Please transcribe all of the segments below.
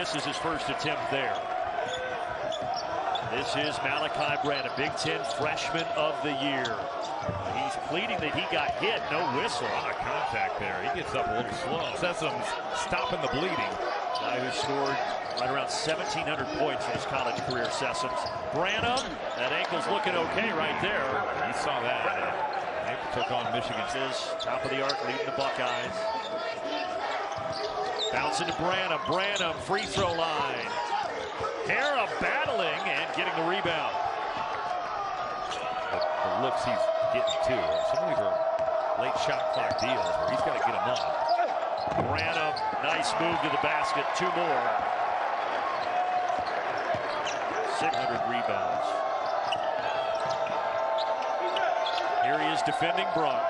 misses his first attempt there. This is Malaki Branham, Big Ten Freshman of the Year. He's pleading that he got hit, no whistle. A lot of contact there. He gets up a little slow. Says I'm stopping the bleeding. Guy who scored right around 1,700 points in his college career, Sessoms. Branham, that ankle's looking okay right there. He saw that. They took on Michigan. Top of the arc, leading the Buckeyes. Bouncing to Branham. Branham, free throw line. Hera battling and getting the rebound. The looks he's getting too. Some of these are late shot clock deals where he's got to get them up. Branham, nice move to the basket. Two more. 600 rebounds. Here he is defending Brunk.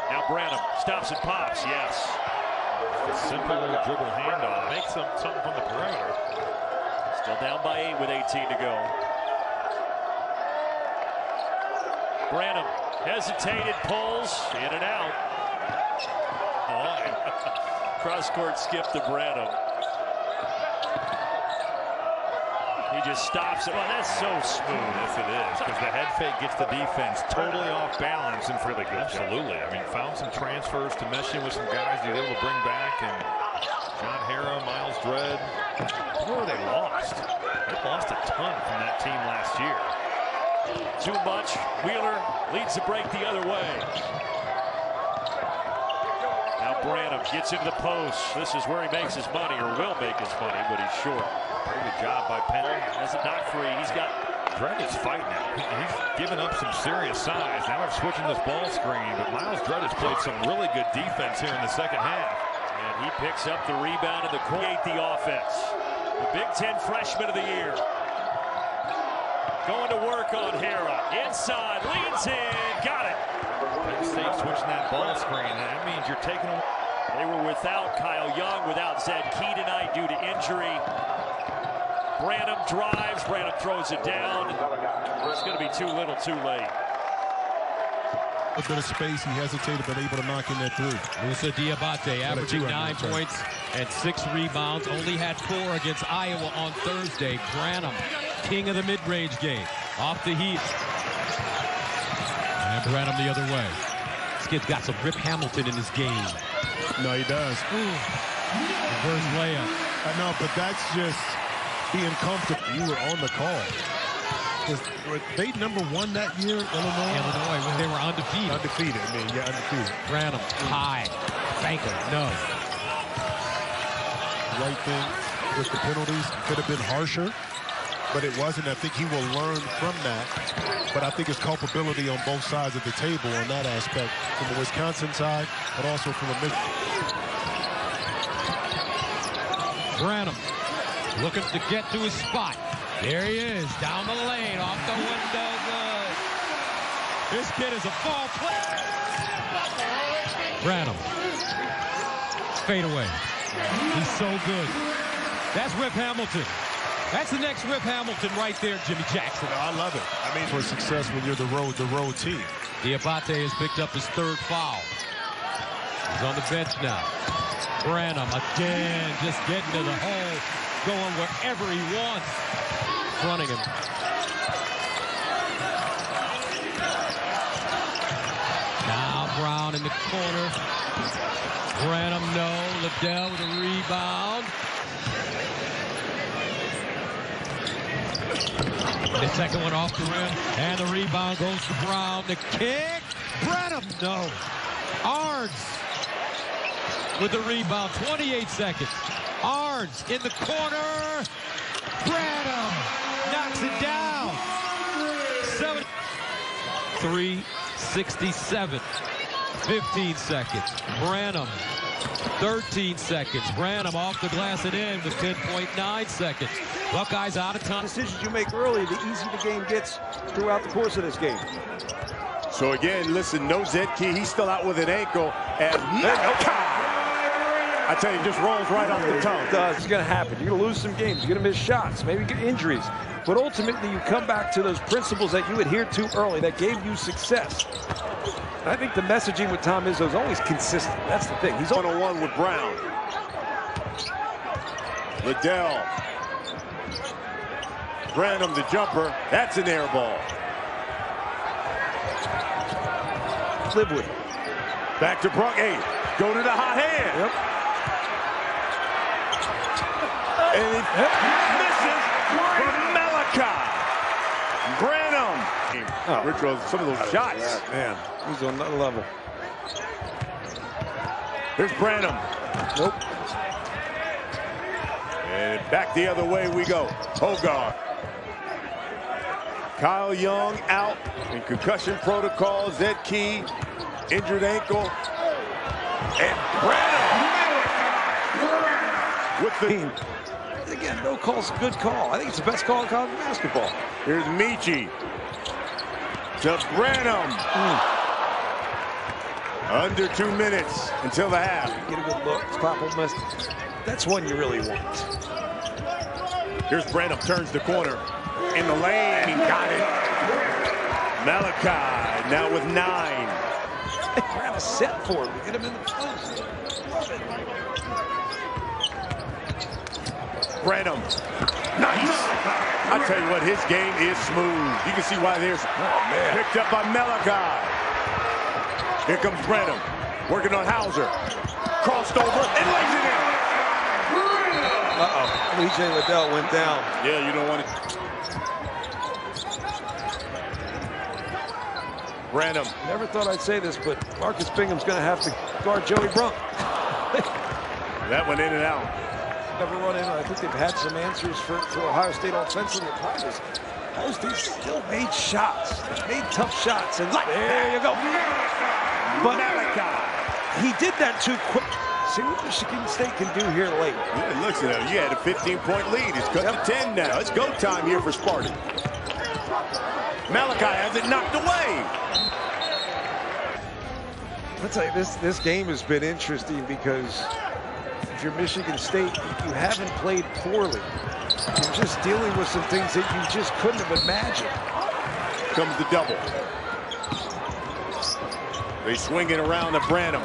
Now Branham stops and pops. Yes. A simple little dribble handoff. Makes something from the perimeter. Still down by 8 with 18 to go. Branham hesitated, pulls, in and out. Cross-court skip to Branham. He just stops it. Oh, that's so smooth. Yes, it is, because the head fake gets the defense totally off balance and really good. Absolutely. I mean, found some transfers to mesh in with some guys he's able to bring back, and John Hera, Miles Dredd. Where they lost? They lost a ton from that team last year. Too much. Wheeler leads the break the other way. Now Branham gets into the post. This is where he makes his money, or will make his money, but he's short. Pretty good job by Penn. Has it not free. He's got... Dredd is fighting now. He's given up some serious size. Now they're switching this ball screen, but Miles Dredd has played some really good defense here in the second half. And he picks up the rebound and create the offense. The Big Ten Freshman of the Year. Going to work on Hera. Inside, leans in, got it. Penn State switching that ball screen, and that means you're taking away. They were without Kyle Young, without Zed Key tonight due to injury. Branham drives, Branham throws it down. It's going to be too little, too late. A bit of space, he hesitated, but able to knock in that three. Musa Diabate averaging 9 points and 6 rebounds. Only had 4 against Iowa on Thursday. Branham, king of the mid-range game. Off the heat. And Branham the other way. This kid's got some Rip Hamilton in his game. No, he does. Reverse layup. I know, but that's just being comfortable. You were on the call. Were they number 1 that year, Illinois? Illinois, when they were undefeated. Undefeated, I mean, yeah, undefeated. Branham, high. Banker, no. Right thing with the penalties. Could have been harsher, but it wasn't. I think he will learn from that. But I think it's culpability on both sides of the table on that aspect, from the Wisconsin side, but also from the Michigan. Branham looking to get to his spot. There he is, down the lane, off the window, good. This kid is a ball player. Branham. Fade away. He's so good. That's Rip Hamilton. That's the next Rip Hamilton right there, Jimmy Jackson. I love it. I mean, for success when you're the road team. Diabate has picked up his 3rd foul. He's on the bench now. Branham again, just getting to the hole, going wherever he wants. Running him. Now Brown in the corner. Branham, no. Liddell with a rebound. The second one off the rim. And the rebound goes to Brown. The kick. Branham, no. Arns with the rebound. 28 seconds. Arns in the corner. Branham knocks it down. 3:67. 15 seconds. Branham, 13 seconds. Branham off the glass and in with 10.9 seconds. Buckeyes out of time. Decisions you make early, the easier the game gets throughout the course of this game. So again, listen, no Zed Key. He's still out with an ankle. And I tell you, just rolls right off the tongue. It does. It's going to happen. You're going to lose some games. You're going to miss shots, maybe get injuries. But ultimately, you come back to those principles that you adhered to early that gave you success. I think the messaging with Tom Izzo is always consistent. That's the thing. He's 1-on-1 with Brown. Liddell. Branham, the jumper. That's an air ball. Live with it. Back to Brunk. Hey, go to the hot hand. Yep. And he misses for Malaki. Branham. Oh. Richard, some of those shots. Man, he's on another level. Here's Branham. Nope. And back the other way we go. Hogarth. Kyle Young out in concussion protocol. Zed Key, injured ankle. And Branham with the... Again, no call's a good call. I think it's the best call in college basketball. Here's Michi to Branham. Under 2 minutes until the half. Get a good look. Stop Ole Miss. That's one you really want. Here's Branham, turns the corner. In the lane, he got it. Malaki now with 9. Grab a set for him to get him in the post. Branham. Nice. I tell you what, his game is smooth. You can see why there's picked up by Malaki. Here comes Branham, working on Hauser. Crossed over and lays it in. Uh-oh. E.J. Liddell went down. Yeah, you don't want it. Branham. Never thought I'd say this, but Marcus Bingham's going to have to guard Joey Brunk. That went in and out. Never run in. I think they've had some answers for Ohio State offensively at times. Ohio State still made shots. Made tough shots. And there you go. But he did that too quick. See what Michigan State can do here late. Yeah, looks at him. You had a 15-point lead. It's cut to 10 now. It's go time here for Sparty. Malaki has it knocked away. I'll tell you, this game has been interesting because if you're Michigan State, you haven't played poorly. You're just dealing with some things that you just couldn't have imagined. Comes the double. They swing it around to Branham.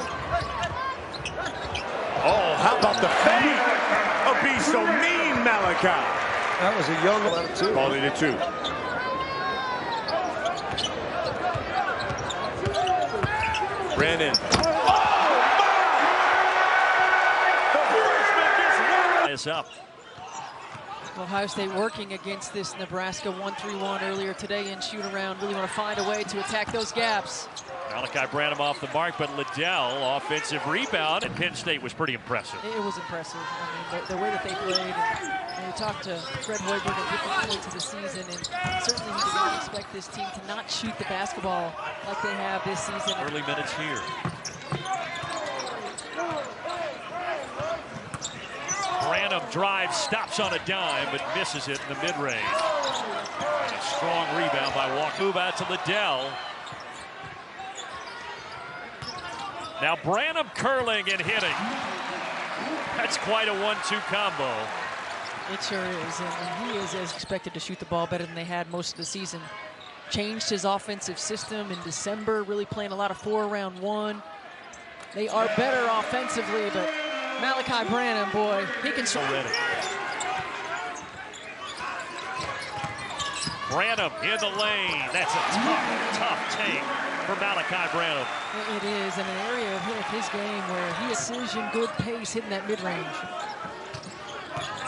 Oh, how about the fade? Oh, be so mean, Malaki. That was a young one, too. Called it a 2. Brandon. Is up. Ohio State working against this Nebraska 1-3-1 earlier today in shoot around. Really want to find a way to attack those gaps. Malaki Branham off the mark, but Liddell offensive rebound, and Penn State was pretty impressive. It was impressive. I mean, the way that they played. And we talked to Fred Hoiberg at different points of the season, and certainly he did not expect this team to not shoot the basketball like they have this season. Early minutes here. Branham drives, stops on a dime, but misses it in the mid-range. A strong rebound by Walker. Move out to Liddell. Now Branham curling and hitting. That's quite a 1-2 combo. It sure is, and he is as expected to shoot the ball better than they had most of the season. Changed his offensive system in December, really playing a lot of 4-around-1. They are better offensively, but Malaki Branham, boy, he can shoot. Branham in the lane. That's a tough take for Malaki Branham. It is in an area of his game where he has precision, good pace, hitting that mid-range.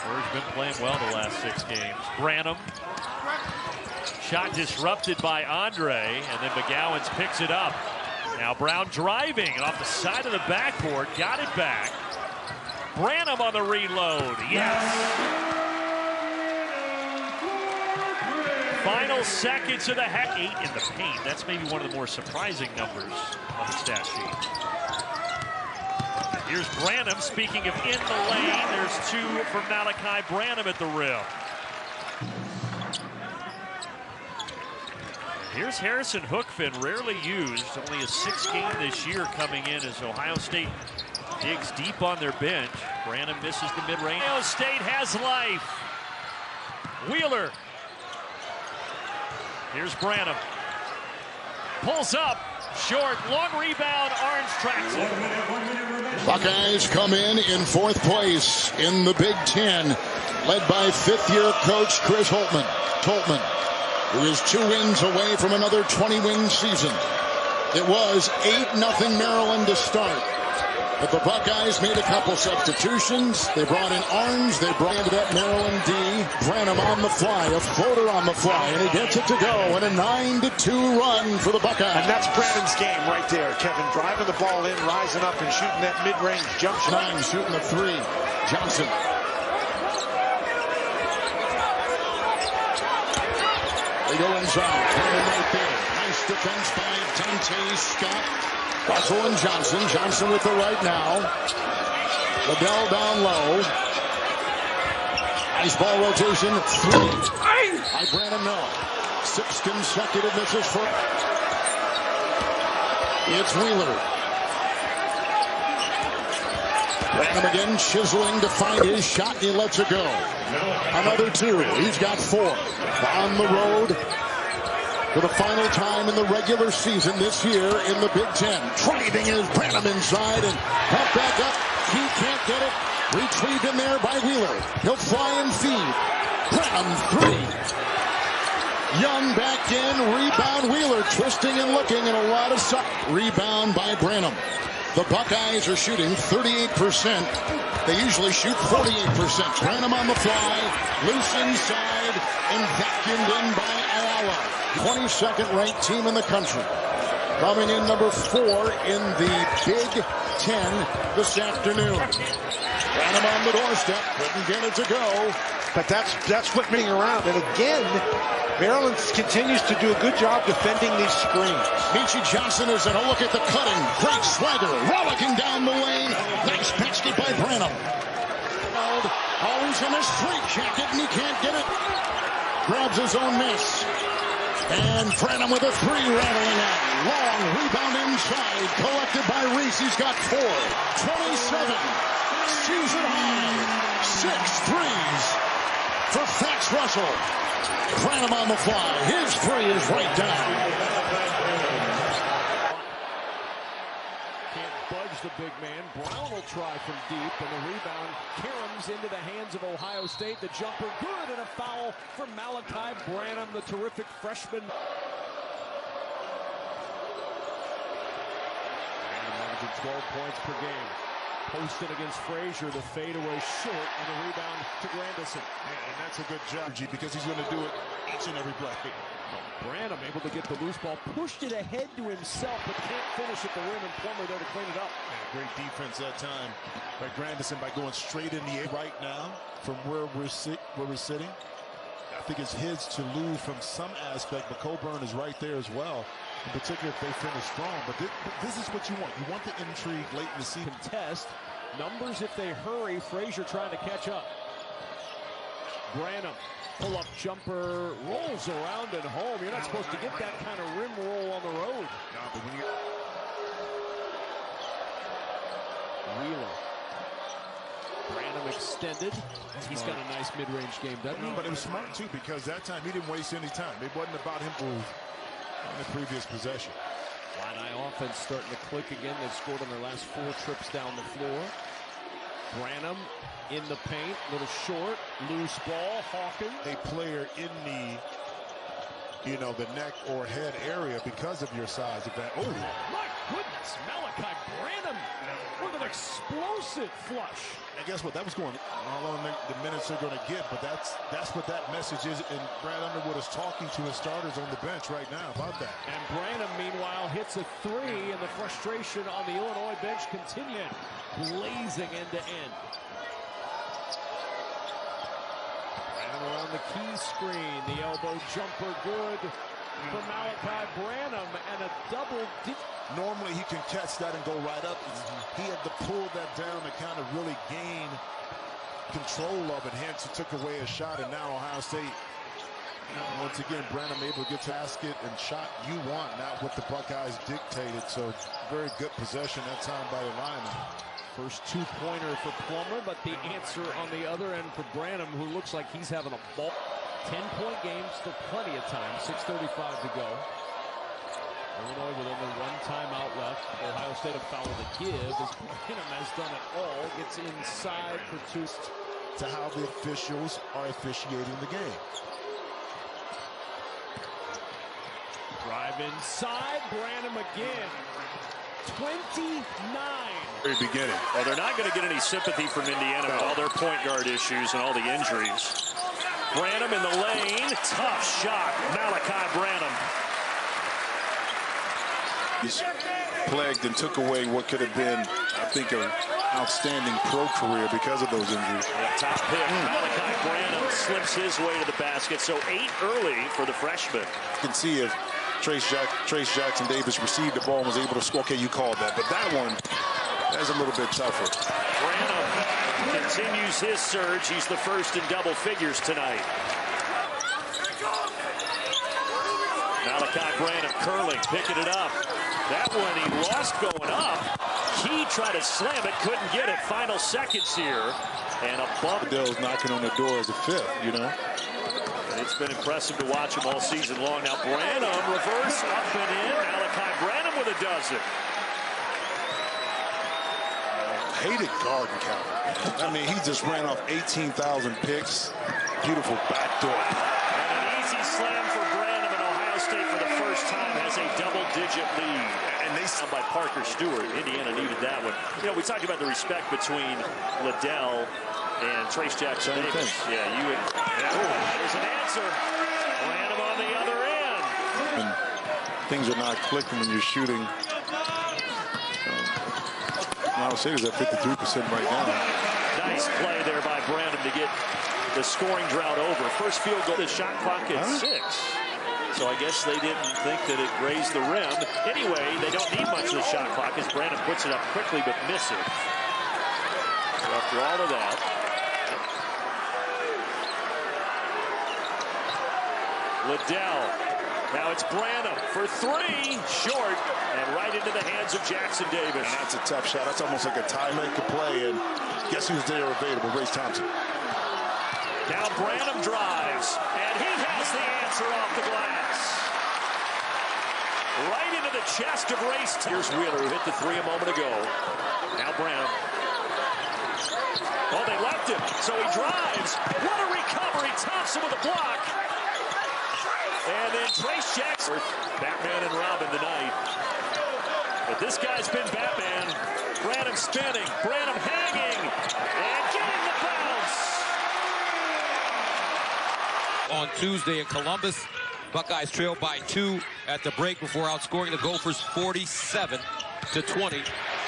Bird's been playing well the last 6 games. Branham. Shot disrupted by Andre, and then McGowan's picks it up. Now Brown driving, and off the side of the backboard, got it back. Branham on the reload, yes! Final seconds of the 8 in the paint. That's maybe one of the more surprising numbers on the stat sheet. Here's Branham, speaking of in the lane. There's 2 for Malaki Branham at the rim. Here's Harrison Hookfin, rarely used. Only a 6th game this year coming in as Ohio State digs deep on their bench. Branham misses the mid-range. Ohio State has life. Wheeler. Here's Branham. Pulls up. Short. Long rebound. Orange tracks it. Buckeyes come in fourth place in the Big Ten, led by fifth-year coach Chris Holtmann, who is 2 wins away from another 20-win season. It was 8-0 Maryland to start, but the Buckeyes made a couple substitutions. They brought in Arms. They brought into that Maryland D. Branham on the fly, a floater on the fly, and he gets it to go, and a 9-2 run for the Buckeyes. And that's Brandon's game right there, Kevin. Driving the ball in, rising up, and shooting that mid-range jump shot. 9 shooting the 3. Johnson. They go inside. Right there. Nice defense by Dante Scott. Russell and Johnson. Johnson with the right now. Liddell down low. Nice ball rotation. 3 by Branham Miller. 6 consecutive misses for. It's Wheeler. Branham again chiseling to find his shot. He lets it go. Another 2. He's got 4. On the road for the final time in the regular season this year in the Big Ten. Driving is Branham inside and pump back up. He can't get it. Retrieved in there by Wheeler. He'll fly and feed. Branham 3. Young back in. Rebound Wheeler. Twisting and looking and a lot of suck. Rebound by Branham. The Buckeyes are shooting 38%. They usually shoot 48%. Branham on the fly. Loose inside and vacuumed in by Ayala. 22nd ranked team in the country. Coming in number 4 in the Big Ten this afternoon. Branham on the doorstep. Couldn't get it to go. But that's what moving around. And again, Maryland continues to do a good job defending these screens. Michi Johnson is in a look at the cutting. Great swagger. Rollicking down the lane. Nice basket by Branham. Always in a straight jacket and he can't get it. Grabs his own miss. And Branham with a 3 rattling out. Long rebound inside. Collected by Reese. He's got 4. 27. Season high. 6 threes for Fats Russell. Branham on the fly. His 3 is right down. Can't budge the big man. Brown will try from deep, and the rebound caroms into the hands of Ohio State. The jumper good, and a foul for Malaki Branham, the terrific freshman. And averaging 12 points per game. Posted against Frazier, the fadeaway short, and the rebound to Grandison. And that's a good job, G, because he's going to do it each and every play. Branham able to get the loose ball, pushed it ahead to himself, but can't finish at the rim, and Plummer there to clean it up. Yeah, great defense that time by Grandison by going straight in the air right now from where we're sitting. I think it's his to lose from some aspect, but Coburn is right there as well. In particular, if they finish strong. But this is what you want. You want the intrigue late in the season. Contest. Numbers if they hurry. Frazier trying to catch up. Branham. Pull-up jumper. Rolls around and home. You're not supposed to get that kind of rim roll on the road. No, but when Wheeler. Branham extended. He's got a nice mid-range game, doesn't he? But it was smart, too, because that time he didn't waste any time. It wasn't about him in the previous possession. Illini offense starting to click again. They've scored on their last 4 trips down the floor. Branham in the paint, little short, loose ball. Hawkins. A player in the neck or head area because of your size. Oh, my goodness, Malaki Branham with an explosive flush. And guess what? That was going all on the minutes they're going to get, but that's what that message is. And Brad Underwood is talking to his starters on the bench right now about that. And Branham, meanwhile, hits a 3, and the frustration on the Illinois bench continued, blazing end to end. Branham around the key screen, the elbow jumper good for Malaki Branham, and a double. Normally he can catch that and go right up. He had to pull that down to kind of really gain control of it. Hence, he took away a shot, and now Ohio State, once again, Branham able to get to basket and shot you want, not what the Buckeyes dictated. So, very good possession that time by the lineman. First 2-pointer for Plummer, but the answer on the other end for Branham, who looks like he's having a ball. 10-point game, still plenty of time. 6:35 to go. Illinois with only one timeout left. Ohio State a foul to give as Branham has done it all. Gets inside for two. To how the officials are officiating the game. Drive inside, Branham again. 29. Very beginning. Well, they're not going to get any sympathy from Indiana with all their point guard issues and all the injuries. Branham in the lane. Tough shot. Malaki Branham. He's plagued and took away what could have been, I think, an outstanding pro career because of those injuries. Yeah, top pick. Malaki Branham slips his way to the basket. So 8 early for the freshman. You can see if Trace Jackson Davis received the ball and was able to score. Okay, you called that. But that one, that's a little bit tougher. Branham continues his surge. He's the first in double figures tonight. Malaki Branham curling, picking it up. That one he lost going up. He tried to slam it, couldn't get it. Final seconds here. And a bump. Dell's knocking on the door as a fifth, you know. And it's been impressive to watch him all season long. Now Branham, reverse, up and in. Malaki Branham with a dozen. Hated Garden County. I mean, he just ran off 18,000 picks. Beautiful backdoor. And an easy slam for Branham, and Ohio State for the first time has a double-digit lead. And they saw by Parker Stewart. Indiana needed that one. You know, we talked about the respect between Liddell and Trace Jackson Davis. Yeah, there's an answer. Branham on the other end. And things are not clicking when you're shooting. Ohio State is at 53% right now. Nice play there by Branham to get the scoring drought over. First field goal, the shot clock at 6. So I guess they didn't think that it grazed the rim. Anyway, they don't need much of the shot clock as Branham puts it up quickly but misses. So after all of that, Liddell. Now it's Branham for 3, short, and right into the hands of Jackson Davis. And that's a tough shot. That's almost like a tie-maker play, and guess who's there available? Race Thompson. Now Branham drives, and he has the answer off the glass. Right into the chest of Race. Here's Wheeler, who hit the 3 a moment ago. Now Branham. Oh, they left him, so he drives. What a recovery. Thompson with a block. And then Trace Jackson, Batman and Robin tonight. But this guy's been Batman. Branham spinning, Branham hanging, and getting the bounce. On Tuesday in Columbus, Buckeyes trailed by 2 at the break before outscoring the Gophers 47-20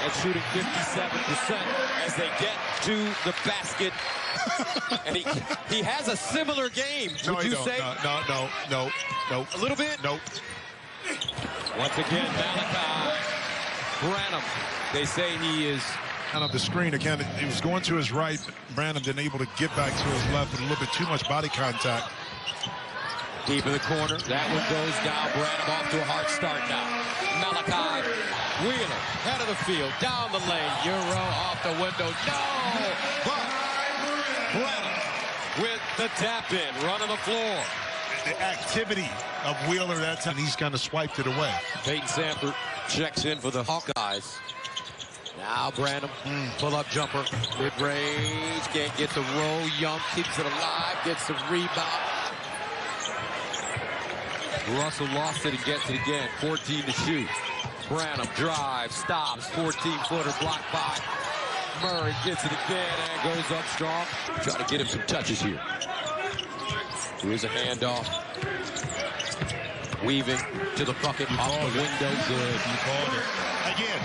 and shooting 57% as they get to the basket. And he has a similar game, would you say? No. A little bit? Nope. Once again, Malaki Branham. They say he is Kind of the screen again. He was going to his right. Branham didn't able to get back to his left with a little bit too much body contact. Deep in the corner. That one goes down. Branham off to a hard start now. Malaki Wheeler, head of the field, down the lane. Euro off the window. No! But Branham with the tap in, running the floor. The activity of Wheeler that time, he's kind of swiped it away. Peyton Sanford checks in for the Hawkeyes. Now Branham, pull-up jumper, mid-range, can't get the roll. Young keeps it alive, gets the rebound. Russell lost it and gets it again. 14 to shoot. Branham drives, stops, 14-footer blocked by Murray, gets it again and goes up strong. Try to get him some touches here. Here's a handoff. Weaving to the bucket, off the window, good. You called it. Again,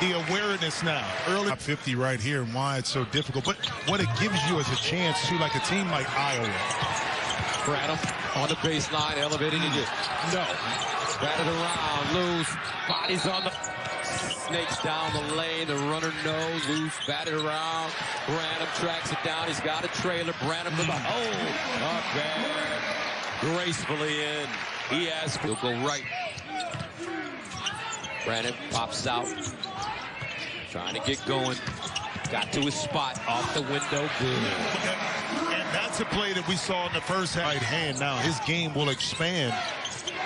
the awareness now. Early 50 right here and why it's so difficult. But what it gives you is a chance to, like a team like Iowa. Branham on the baseline, elevating again. No. Batted around, loose. Bodies on the... Snakes down the lane, the runner no, loose, batted around. Branham tracks it down, he's got a trailer. Branham to the hole. Not bad. Gracefully in. He has... He'll go right. Branham pops out. Trying to get going. Got to his spot. Off the window. Good. And that's a play that we saw in the first half. Right hand now. His game will expand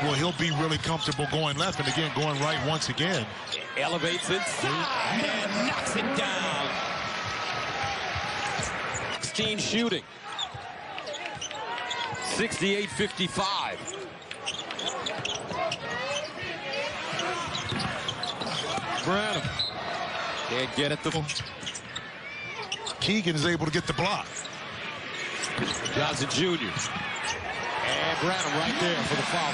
well, he'll be really comfortable going left and again going right once again. Elevates inside and knocks it down. 16 shooting. 68-55. Branham can't get it. Keegan is able to get the block. Johnson Jr. And Branham right there for the foul.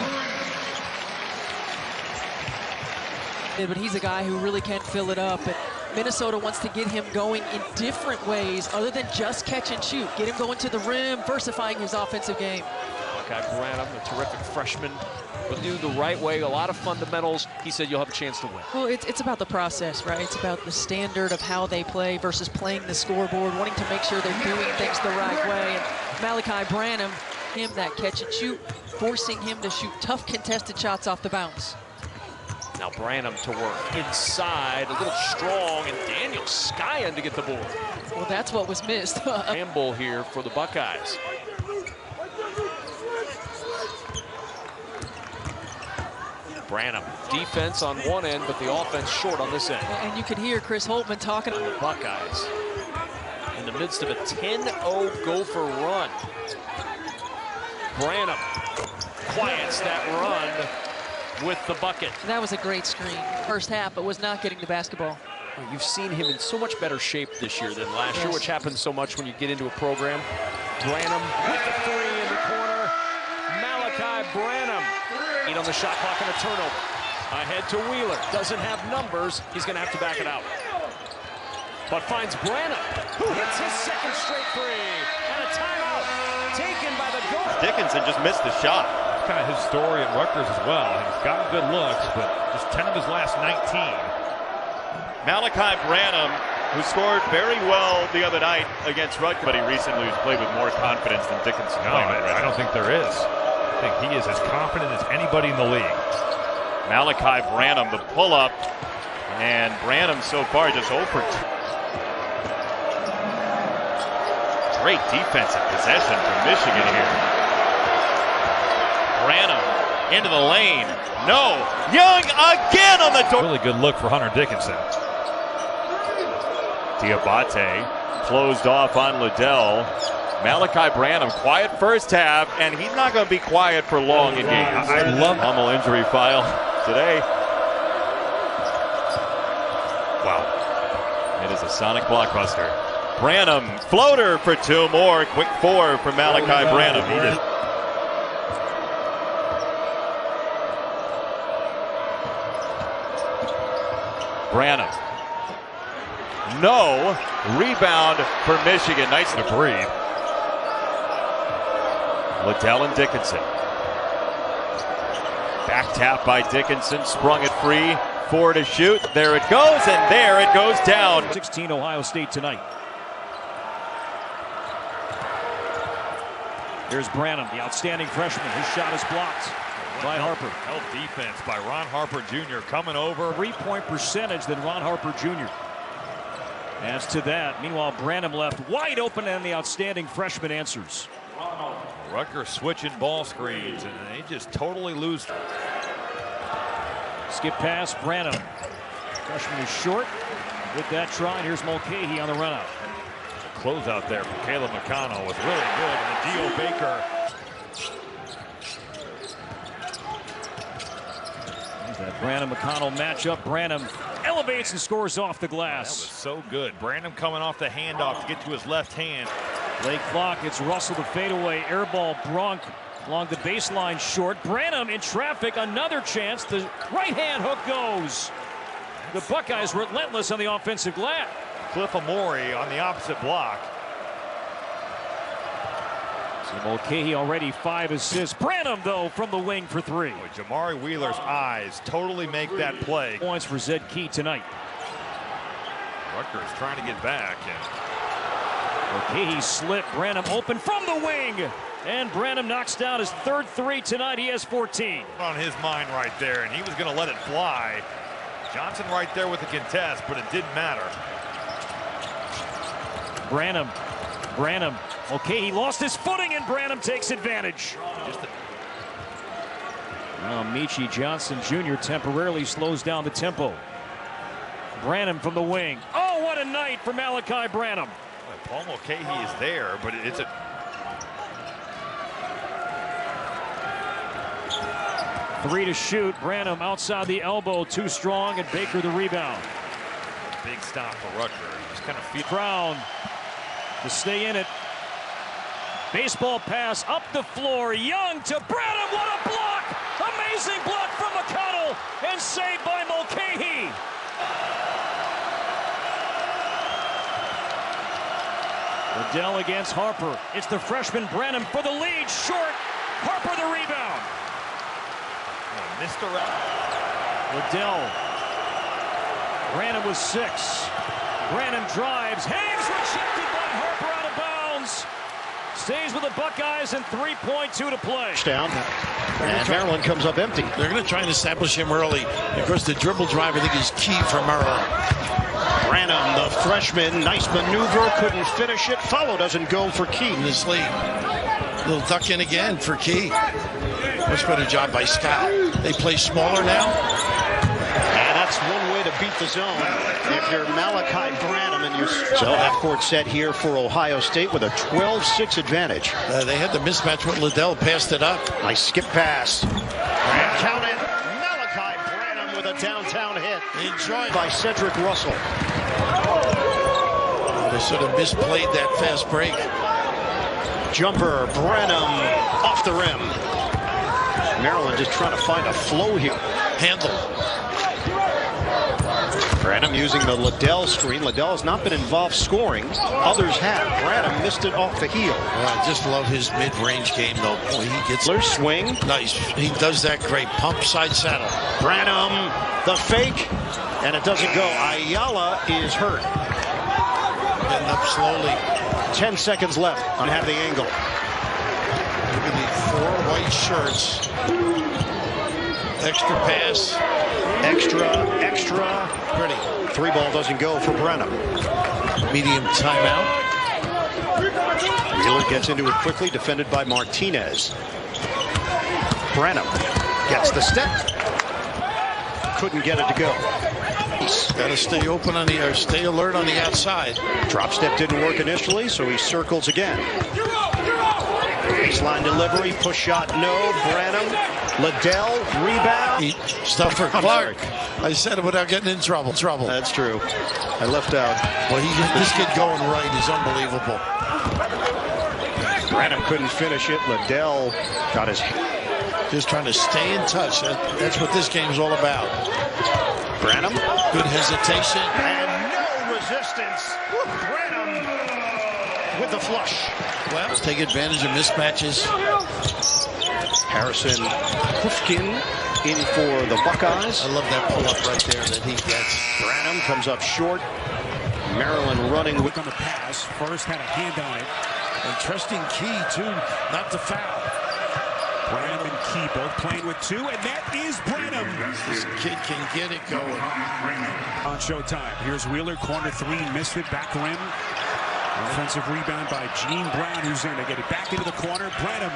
Yeah, but he's a guy who really can fill it up. And Minnesota wants to get him going in different ways other than just catch and shoot. Get him going to the rim, versifying his offensive game. Malaki Branham, a terrific freshman, will do the right way. A lot of fundamentals. He said you'll have a chance to win. Well, it's about the process, right? It's about the standard of how they play versus playing the scoreboard, wanting to make sure they're doing things the right way. And Malaki Branham, him that catch and shoot, forcing him to shoot tough contested shots off the bounce. Now Branham to work inside, a little strong, and Daniel Skyen to get the board. Well, that's what was missed. Campbell here for the Buckeyes. Branham, defense on one end, but the offense short on this end. And you could hear Chris Holtman talking to the Buckeyes in the midst of a 10-0 Gopher run. Branham quiets that run with the bucket. That was a great screen. First half, but was not getting the basketball. You've seen him in so much better shape this year than last year, which happens so much when you get into a program. Branham with the three in the corner. Malaki Branham. 8 on the shot clock and a turnover. Ahead to Wheeler. Doesn't have numbers. He's going to have to back it out. But finds Branham, who hits his second straight three. And a timeout taken by the Gophers. Dickinson just missed the shot. It's kind of his story at Rutgers as well. He's gotten good looks, but just 10 of his last 19. Malaki Branham, who scored very well the other night against Rutgers, but he recently has played with more confidence than Dickinson. No, I don't think there is. I think he is as confident as anybody in the league. Malaki Branham, the pull-up, and Branham so far just 0 for 2. Great defensive possession from Michigan here. Branham into the lane. No. Young again on the door. Really good look for Hunter Dickinson. Diabate closed off on Liddell. Malaki Branham, quiet first half, and he's not going to be quiet for long in games. I love Hummel injury file today. Wow. It is a sonic blockbuster. Branham, floater for 2 more. Quick 4 for Malaki Branham. He just Branham. No. Rebound for Michigan. Nice to breathe. Liddell and Dickinson. Back tap by Dickinson. Sprung it free. 4 to shoot. There it goes, and there it goes down. 16 Ohio State tonight. Here's Branham, the outstanding freshman. His shot is blocked by Harper. Held defense by Ron Harper Jr. coming over. 3-point percentage than Ron Harper Jr. Adds to that. Meanwhile, Branham left wide open, and the outstanding freshman answers. Rutgers switching ball screens, and they just totally lose. Skip pass, Branham. Freshman is short with that try. And here's Mulcahy on the run out. Closeout there from Caleb McConnell was really good, and Dio Baker. There's that Branham-McConnell matchup. Branham elevates and scores off the glass. That was so good. Branham coming off the handoff to get to his left hand. Late clock, it's Russell the fadeaway. Air ball, Bronk along the baseline short. Branham in traffic, another chance. The right-hand hook goes. The Buckeyes relentless on the offensive glass. Cliff Amore on the opposite block. So Mulcahy already 5 assists. Branham, though, from the wing for 3. Boy, Jamari Wheeler's eyes totally make that play. Points for Zed Key tonight. Rutgers trying to get back. Mulcahy slipped. Branham open from the wing. And Branham knocks down his 3rd 3 tonight. He has 14. On his mind right there, and he was going to let it fly. Johnson right there with the contest, but it didn't matter. Branham. Okay, he lost his footing, and Branham takes advantage. Well, Michi Johnson Jr. temporarily slows down the tempo. Branham from the wing. Oh, what a night for Malaki Branham. Paul Mulcahy is there, but it's a 3 to shoot. Branham outside the elbow, too strong, and Baker the rebound. big stop for Rutgers. Just kind of feed Brown to stay in it. Baseball pass up the floor. Young to Branham. What a block! Amazing block from McConnell and saved by Mulcahy. Liddell against Harper. It's the freshman Branham for the lead. Short. Harper the rebound. Mr. Liddell. Branham was 6. Branham drives. Hangs rejected by Harper out of bounds. Stays with the Buckeyes and 3.2 to play. Down. And Maryland comes up empty. They're going to try and establish him early. Of course, the dribble drive, I think, is key for Maryland. Branham, the freshman, nice maneuver, couldn't finish it. Follow doesn't go for Key. In this league. Little duck in again for Key. Much better job by Scott. They play smaller now. And that's one way to beat the zone if you're Malaki Branham and you. So half-court set here for Ohio State with a 12-6 advantage. They had the mismatch with Liddell, passed it up. Nice skip pass. And count it. Malaki Branham with a downtown hit. Enjoy by Cedric Russell. They sort of misplayed that fast break. Jumper, Branham off the rim. Maryland just trying to find a flow here. Handle. Branham using the Liddell screen. Liddell has not been involved scoring. Others have. Branham missed it off the heel. I just love his mid-range game, though. Boy, he gets swing. Nice. He does that great. Pump side saddle. Branham, the fake, and it doesn't go. Ayala is hurt. Getting up slowly. 10 seconds left on half the angle. Look at the 4 white shirts. Extra pass. Extra. Pretty. 3-ball doesn't go for Branham. Medium timeout. Wheeler gets into it quickly, defended by Martinez. Branham gets the step. Couldn't get it to go. Got to stay open on the, or stay alert on the outside. Drop step didn't work initially, so he circles again. Baseline delivery, push shot, no. Branham, Liddell, rebound. Stuff for Clark. I said it without getting in trouble. That's true. I left out. Well, this kid going right is unbelievable. Branham couldn't finish it. Liddell got his. Just trying to stay in touch. That's what this game is all about. Branham. Good hesitation. And no resistance. Branham with the flush. Well, let's take advantage of mismatches. Harrison Hoofkin in for the Buckeyes. I love that pull-up right there that he gets. Branham comes up short. Maryland running with on the pass. First had a hand on it. And trusting Key, too, not to foul. Branham and Key both playing with 2, and that is Branham. This kid can get it going. On showtime. Here's Wheeler, corner 3, missed it, back rim. Offensive rebound by Gene Brown, who's in. They get it back into the corner. Branham.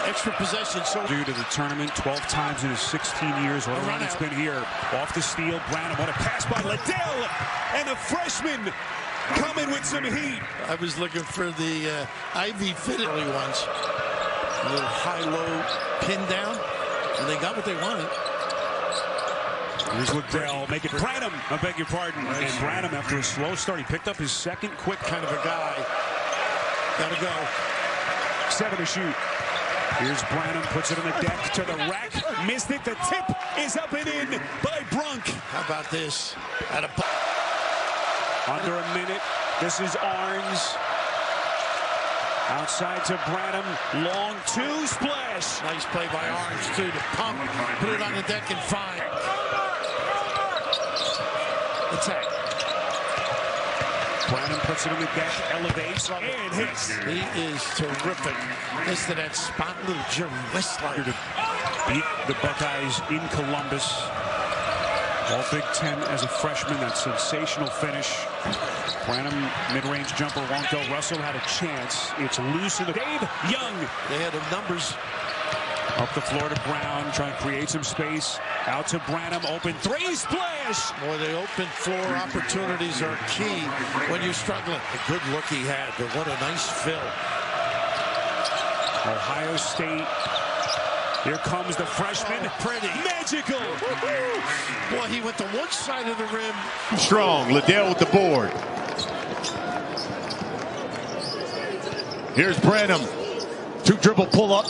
Extra possession. So due to the tournament, 12 times in his 16 years, what a run it's been here. Off the steal, Branham. What a pass by Liddell, and a freshman coming with some heat. I was looking for the Ivy fit early ones. A little high-low pin down, and they got what they wanted. Here's Liddell, make it Branham, I beg your pardon. And Branham, after a slow start, he picked up his second quick kind of a guy. Gotta go. 7 to shoot. Here's Branham, puts it on the deck to the rack. Missed it, the tip is up and in by Brunk. How about this? Under a minute, this is Arns. Outside to Branham, long 2, splash. Nice play by Arns, too, to pump, put it on the deck and find. Attack. Branham puts it on the deck, elevates, and hits. He is terrific. This to that spot, little Jerry Westline. To beat the Buckeyes in Columbus. All Big Ten as a freshman, that sensational finish. Branham mid-range jumper won't go. Russell had a chance. It's loose in the Dave Young. They had the numbers. Up the floor to Brown, trying to create some space. Out to Branham, open three, splash! Boy, the open floor opportunities are key when you're struggling. A good look he had, but what a nice fill. Ohio State. Here comes the freshman. Oh, pretty. Magical! Boy, he went to one side of the rim. Strong. Liddell with the board. Here's Branham. 2 dribble pull up.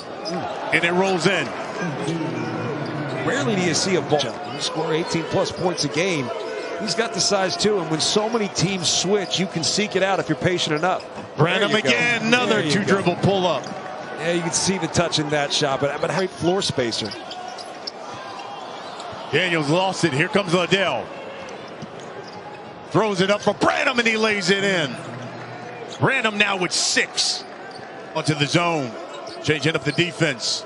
And it rolls in. Rarely do you see a ball. He score 18+ points a game. He's got the size too, and when so many teams switch, you can seek it out if you're patient enough. Branham again, another 2 dribble pull up. Yeah, you can see the touch in that shot, but great floor spacer. Daniels lost it. Here comes Liddell. Throws it up for Branham, and he lays it in. Branham now with 6 onto the zone. Changing up the defense.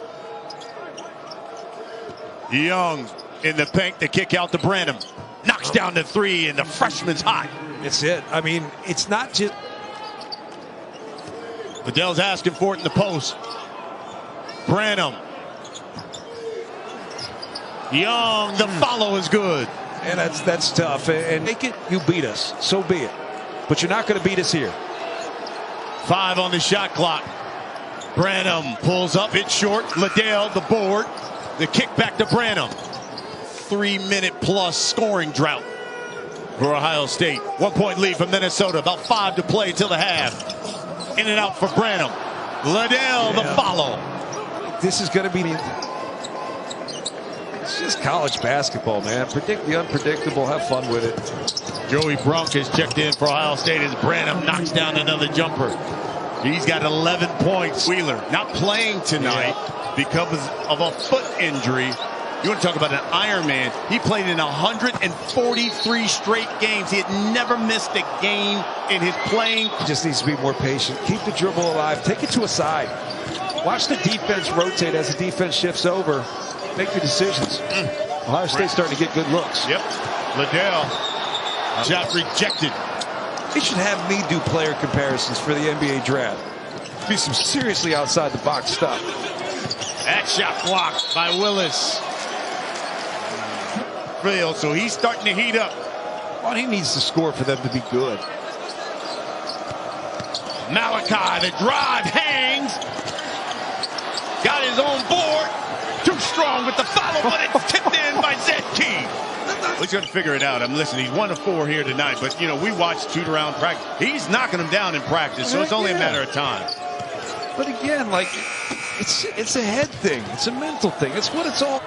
Young in the paint to kick out to Branham. Knocks down the 3, and the freshman's hot. That's it. I mean, it's not just... Liddell's asking for it in the post. Branham. Young, the follow is good. And that's tough. And make it, you beat us. So be it. But you're not going to beat us here. 5 on the shot clock. Branham pulls up, it's short. Liddell, the board. The kick back to Branham. 3-minute+ scoring drought for Ohio State. 1-point lead for Minnesota. About 5 to play till the half. In and out for Branham. Liddell, the follow. This is going to be... It's just college basketball, man. Predict the unpredictable. Have fun with it. Joey Brunk has checked in for Ohio State as Branham knocks down another jumper. He's got 11 points. Wheeler not playing tonight because of a foot injury. You want to talk about an Iron Man. He played in 143 straight games. He had never missed a game in his playing. Just needs to be more patient. Keep the dribble alive. Take it to a side. Watch the defense rotate as the defense shifts over. Make your decisions. Ohio State's starting to get good looks. Yep. Liddell. Shot rejected. They should have me do player comparisons for the NBA draft. Be some seriously outside the box stuff. That shot blocked by Willis. Real, so he's starting to heat up. Well, he needs to score for them to be good. Malaki, the drive, hangs. Got his own board. Too strong with the follow, but it's tipped in by Zed Key. He's going to figure it out. I'm listening. He's 1 of 4 here tonight, but you know we watched shoot-around practice. He's knocking them down in practice, so it's only a matter of time. But again, like it's a head thing. It's a mental thing. It's what it's all.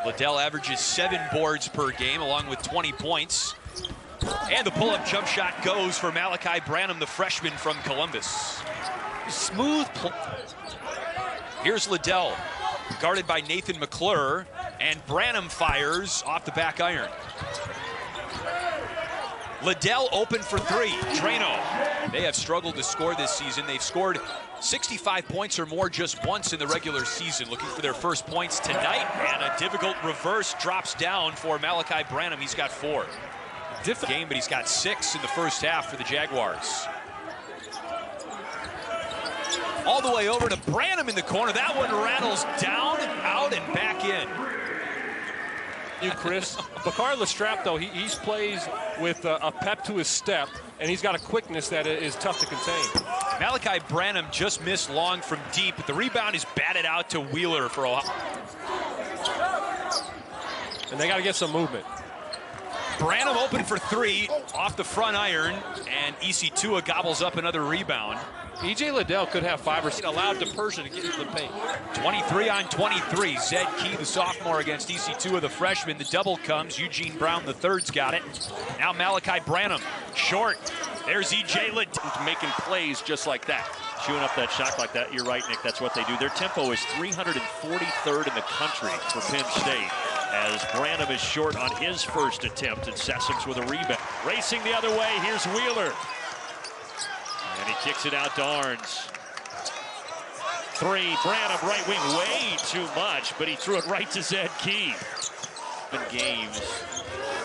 Liddell averages 7 boards per game, along with 20 points. And the pull-up jump shot goes for Malaki Branham, the freshman from Columbus. Smooth play. Here's Liddell, guarded by Nathan McClure, and Branham fires off the back iron. Liddell open for 3. Drano. They have struggled to score this season. They've scored 65 points or more just once in the regular season. Looking for their first points tonight, and a difficult reverse drops down for Malaki Branham. He's got 4. Difficult game, but he's got 6 in the first half for the Jaguars. All the way over to Branham in the corner. That one rattles down, out, and back in. You, Chris. Bakar Lestrap, though, he plays with a pep to his step, and he's got a quickness that is tough to contain. Malaki Branham just missed long from deep, but the rebound is batted out to Wheeler for Ohio. And they got to get some movement. Branham open for 3 off the front iron, and EC2 gobbles up another rebound. E.J. Liddell could have 5 or 6 allowed to Persia to get into the paint. 23 on 23. Zed Key, the sophomore, against EC2 of the freshman. The double comes. Eugene Brown, the third's got it. Now Malaki Branham, short. There's E.J. Liddell. Making plays just like that. Chewing up that shot like that. You're right, Nick. That's what they do. Their tempo is 343rd in the country for Penn State, as Branham is short on his first attempt, and Sessoms with a rebound. Racing the other way, here's Wheeler. And he kicks it out to Arns. 3, Branham right wing, way too much, but he threw it right to Zed Key. In games,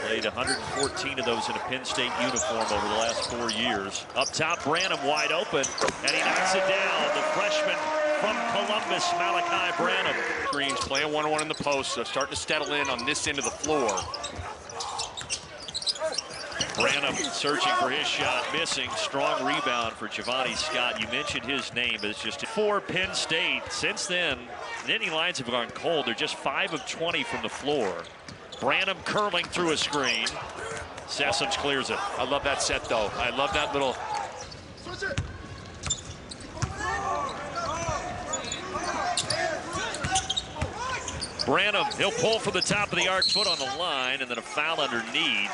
Played 114 of those in a Penn State uniform over the last 4 years. Up top, Branham wide open, and he knocks it down. The freshman from Columbus, Malaki Branham. Greens playing one-on-one in the post, so starting to settle in on this end of the floor. Branham searching for his shot, missing. Strong rebound for Giovanni Scott. You mentioned his name, but it's just for Penn State. Since then, Nittany Lions have gone cold. They're just 5 of 20 from the floor. Branham curling through a screen. Sessoms clears it. I love that set, though. I love that little... Branham, he'll pull from the top of the arc, foot on the line, and then a foul underneath.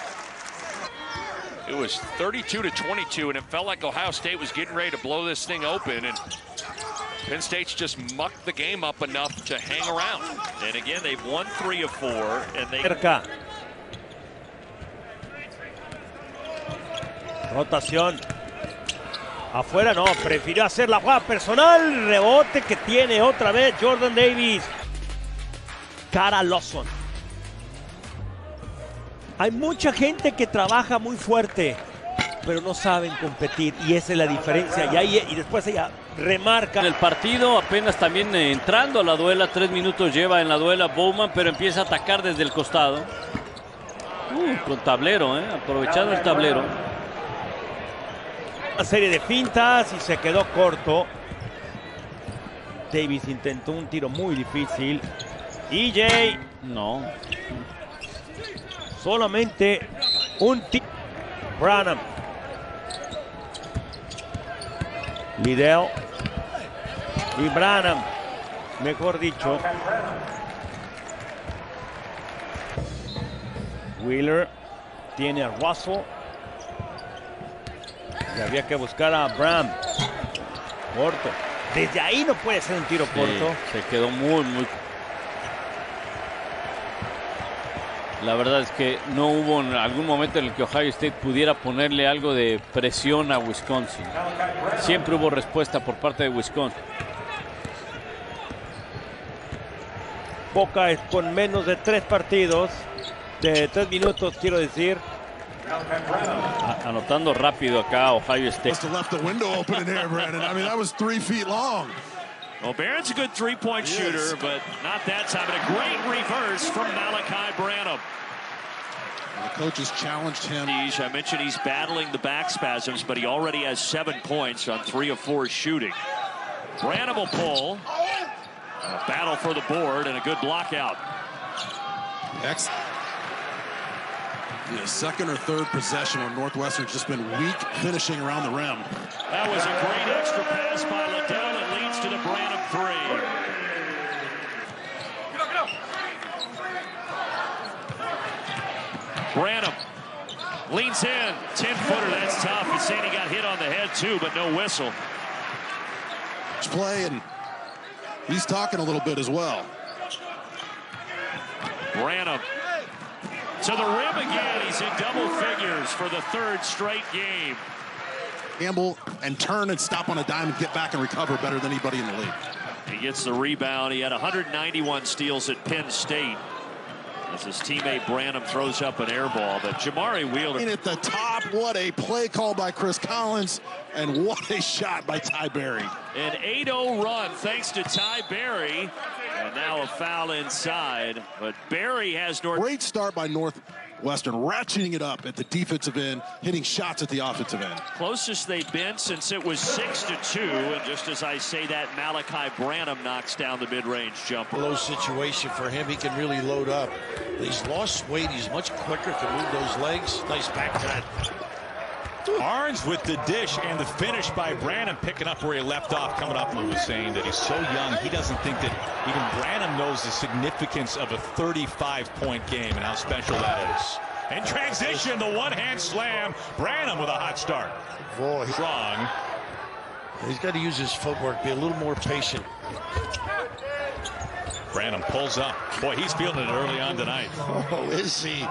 It was 32-22, and it felt like Ohio State was getting ready to blow this thing open, and Penn State's just mucked the game up enough to hang around. And again, they've won 3 of 4, and they... Rotación. Afuera no, prefirió hacer la jugada personal. Rebote que tiene otra vez Jordan Davis. Cara Lawson. Hay mucha gente que trabaja muy fuerte, pero no saben competir, y esa es la diferencia. Y después ella remarca. En el partido, apenas también entrando a la duela, 3 minutos lleva en la duela Bowman, pero empieza a atacar desde el costado. Con tablero, aprovechando el tablero. Una serie de fintas y se quedó corto. Davis intentó un tiro muy difícil. EJ. No. Solamente un tiro. Branham. Liddell. Y Branham. Mejor dicho. Wheeler. Tiene a Russell. Y había que buscar a Branham. Corto. Desde ahí no puede ser un tiro corto. Se quedó muy... La verdad es que no hubo en algún momento en el que Ohio State pudiera ponerle algo de presión a Wisconsin. Siempre hubo respuesta por parte de Wisconsin. Boca es con menos de 3 partidos, de 3 minutos, quiero decir. Anotando rápido acá Ohio State. Must have left the window open in there, Brandon. I mean, that was 3 feet long. Well, Barron's a good three-point shooter, but not that time. And a great reverse from Malaki Branham. The coaches challenged him. I mentioned he's battling the back spasms, but he already has 7 points on 3 of 4 shooting. Branham will pull. A battle for the board and a good block out. Next. The second or third possession where Northwestern's just been weak finishing around the rim. That was a great extra pass by Liddell that leads to the Branham 3. Branham leans in, 10-footer, that's tough. He's saying he got hit on the head too, but no whistle. Play, and he's talking a little bit as well. Branham to the rim again. He's in double figures for the 3rd straight game. Gamble and turn and stop on a dime and get back and recover better than anybody in the league. He gets the rebound. He had 191 steals at Penn State as his teammate Branham throws up an air ball. But Jamari Wheeler at the top. What a play call by Chris Collins, and what a shot by Ty Berry. An 8-0 run thanks to Ty Berry. And now a foul inside, but Berry has Great start by Northwestern, ratcheting it up at the defensive end, hitting shots at the offensive end. Closest they've been since it was 6-2, and just as I say that, Malaki Branham knocks down the mid-range jumper. Low situation for him. He can really load up. He's lost weight. He's much quicker, can move those legs. Nice back cut. Arns with the dish and the finish by Branham, picking up where he left off. Coming up, Lou was saying that he's so young, he doesn't think that even Branham knows the significance of a 35-point game and how special that is. In transition, the one-hand slam. Branham with a hot start. Boy, strong. He's got to use his footwork, be a little more patient. Branham pulls up. Boy, he's feeling it early on tonight. Oh, is he?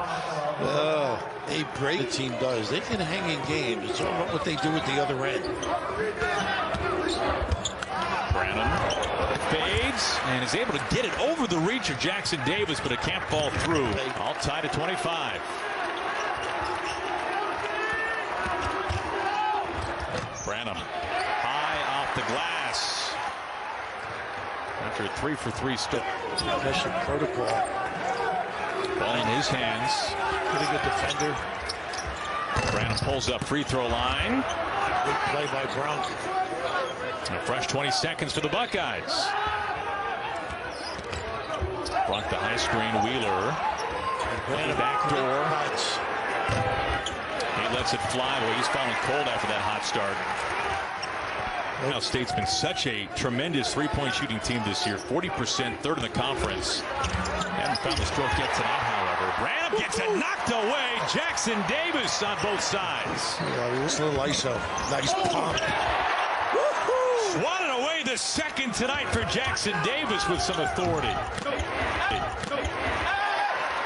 Oh, a great team does. They can hang in games. It's all about what they do at the other end. Branham fades and is able to get it over the reach of Jackson Davis, but it can't fall through. All tied at 25. Branham high off the glass. After a 3-for-3 start. Concussion protocol. Ball in his hands. Pretty good defender. Branham pulls up free throw line. Good play by Brown. And a fresh 20 seconds for the Buckeyes. Brought the high screen, Wheeler. Back door. He lets it fly. Well, he's falling cold after that hot start. Ohio State's been such a tremendous three-point shooting team this year. 40%, third in the conference. Haven't found the stroke yet tonight, however. Branham gets it knocked away. Jackson Davis on both sides. Yeah, he was a little ISO. Nice pump. Swatted away the second tonight for Jackson Davis with some authority.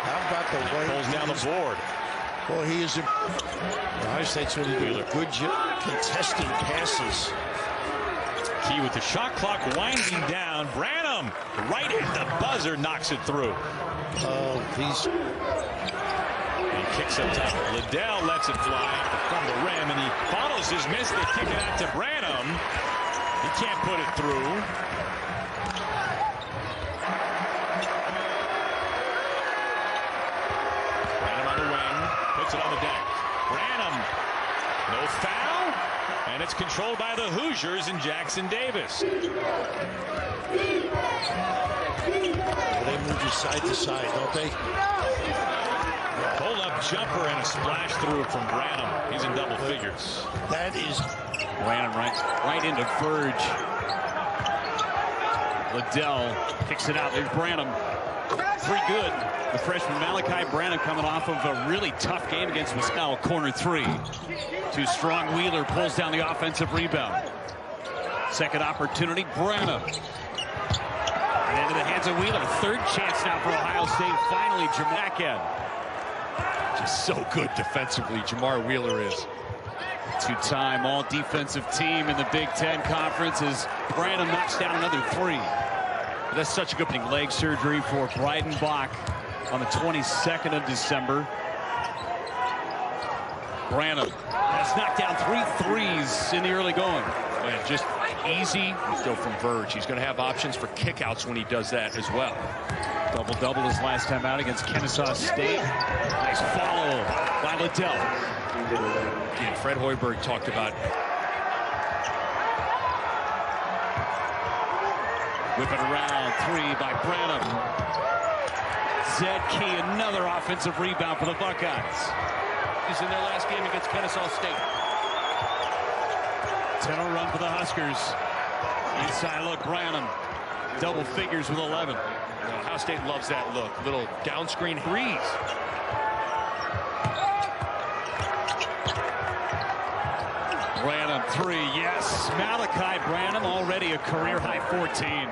How about the way pulls down the board? Well, he is. Ohio State's really doing a good job contesting passes. Key with the shot clock winding down. Branham right at the buzzer knocks it through. Oh, he's. He kicks up top. Liddell lets it fly from the rim, and he follows his miss. They kick it out to Branham. He can't put it through. Branham on the wing, puts it on the deck. Branham, no foul, and it's controlled by the Hoosiers and Jackson Davis. They move you side to side, don't they? Hold up jumper and a splash through from Branham. He's in double figures. That is Branham right into Verge. Liddell kicks it out. There's Branham. Pretty good. The freshman Malaki Branham coming off of a really tough game against Wisconsin. Corner three. Too strong. Wheeler pulls down the offensive rebound. Second opportunity. Branham. And into the hands of Wheeler. Third chance now for Ohio State. Finally, back end. Just so good defensively, Jamar Wheeler is. Two-time all-defensive team in the Big Ten Conference as Branham knocks down another three. That's such a good thing. Leg surgery for Breidenbach on the 22nd of December. Branham has knocked down 3 threes in the early going. Man, just easy go from Verge. He's going to have options for kickouts when he does that as well. Double-double his last time out against Kennesaw State. Nice follow by Liddell. Again, Fred Hoiberg talked about whip it around, three by Branham. Zed Key, another offensive rebound for the Buckeyes. He's in their last game against Kennesaw State. 10-0 run for the Huskers. Inside look, Branham. Double figures with 11. Ohio State loves that look. Little down screen threes. Branham, three, yes. Malaki Branham, already a career-high 14.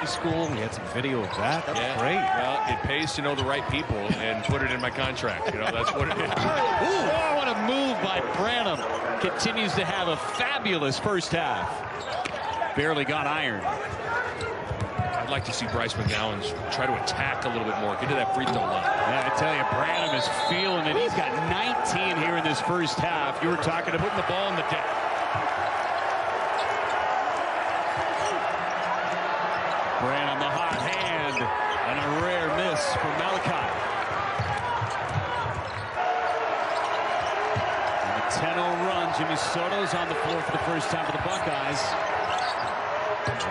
School, we had some video of that. That's great. Well, it pays to know the right people and put it in my contract. You know, that's what it is. Ooh, what a move by Branham. Continues to have a fabulous first half. Barely got ironed. I'd like to see Bryce McGowan try to attack a little bit more. Get to that free throw line. Yeah, I tell you, Branham is feeling it. He's got 19 here in this first half. You were talking about putting the ball in the deck. Branham, the hot hand, and a rare miss from Malaki. And a 10-0 run. Jimmy Soto's on the floor for the first time for the Buckeyes.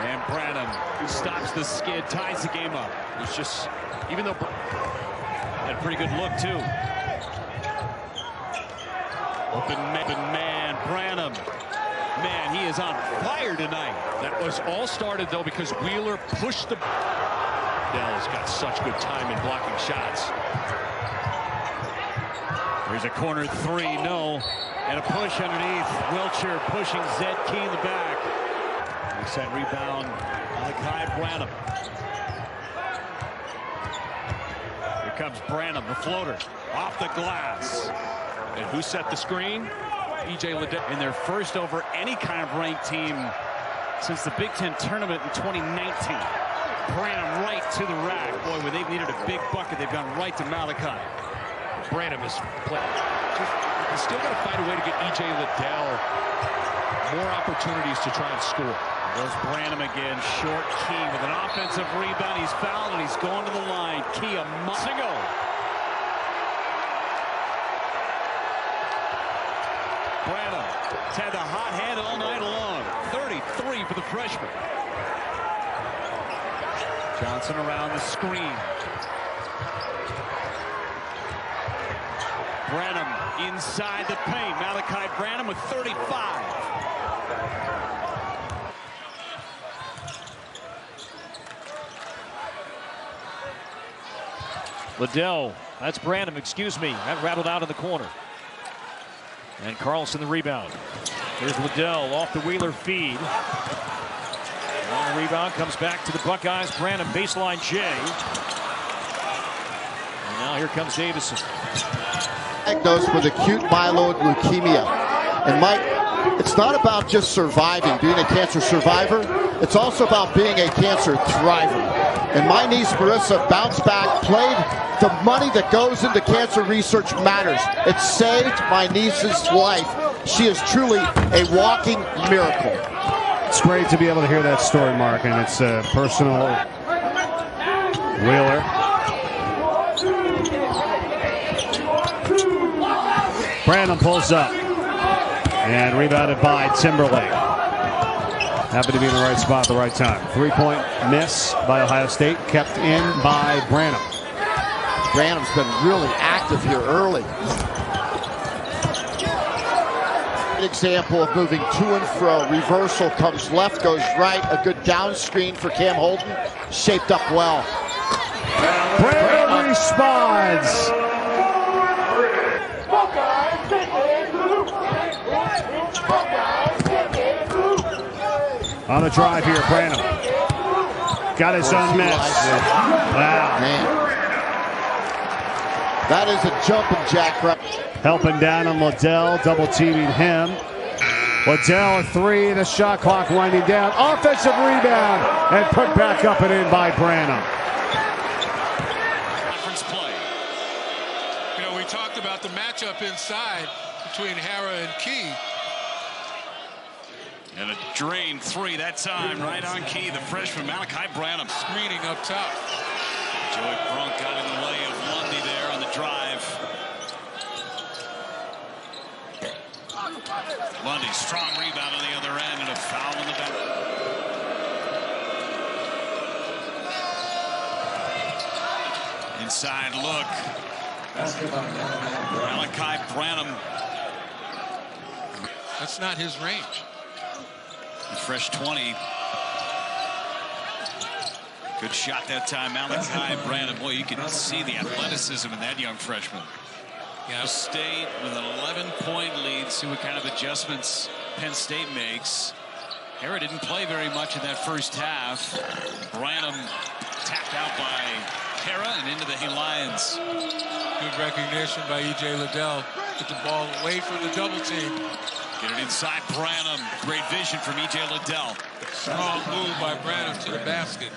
And Branham stops the skid, ties the game up. It's just, even though had a pretty good look too. Open man, Branham. Man, he is on fire tonight. That was all started though because Wheeler pushed the. Dell's got such good time in blocking shots. There's a corner three, no, and a push underneath. Wiltshire pushing Zed Key in the back. Set rebound, Malaki Branham. Here comes Branham, the floater, off the glass. And who set the screen? E.J. Liddell. In their first over any kind of ranked team since the Big Ten tournament in 2019. Branham right to the rack. Boy, when they've needed a big bucket, they've gone right to Malaki. Branham is playing. He's still got to find a way to get E.J. Liddell more opportunities to try and score. There's Branham again, short Key with an offensive rebound. He's fouled and he's going to the line. Key a single. Branham has had the hot hand all night long. 33 for the freshman. Johnson around the screen. Branham inside the paint. Malaki Branham with 35. Liddell, that's Branham, excuse me. That rattled out in the corner. And Carlson the rebound. There's Liddell off the Wheeler feed. Long rebound comes back to the Buckeyes. Branham baseline J. And now here comes Davison. Diagnosed with acute myeloid leukemia. And Mike, it's not about just surviving, being a cancer survivor. It's also about being a cancer thriver. And my niece Marissa bounced back, played. The money that goes into cancer research matters. It saved my niece's life. She is truly a walking miracle. It's great to be able to hear that story, Mark, and it's personal. Wheeler. Branham pulls up and rebounded by Timberlake. Happened to be in the right spot at the right time. 3-point miss by Ohio State, kept in by Branham. Branham's been really active here early. An example of moving to and fro. Reversal comes left, goes right. A good down screen for Cam Holden. Shaped up well. Branham responds. On the drive here, Branham. Got his own miss. Wow. Man. That is a jumping jack. Helping down on Liddell, double teaming him. Liddell, a three, the shot clock winding down. Offensive rebound and put back up and in by Branham. Conference play. You know, we talked about the matchup inside between Hara and Key. And a drain three that time, right on Key. The freshman Malaki Branham screening up top. Joey Brunk got in the way of Lundy there on the drive. Lundy, strong rebound on the other end and a foul in the back. Inside look. Malaki Branham. That's not his range. The fresh 20. Good shot that time, Malaki Branham. Boy, you can see the athleticism in that young freshman. Yeah. State with an 11-point lead. See what kind of adjustments Penn State makes. Hara didn't play very much in that first half. Branham tapped out by Hara and into the Lions. Good recognition by E.J. Liddell. Get the ball away from the double team. Get it inside Branham. Great vision from E.J. Liddell. Strong move by Branham to the basket.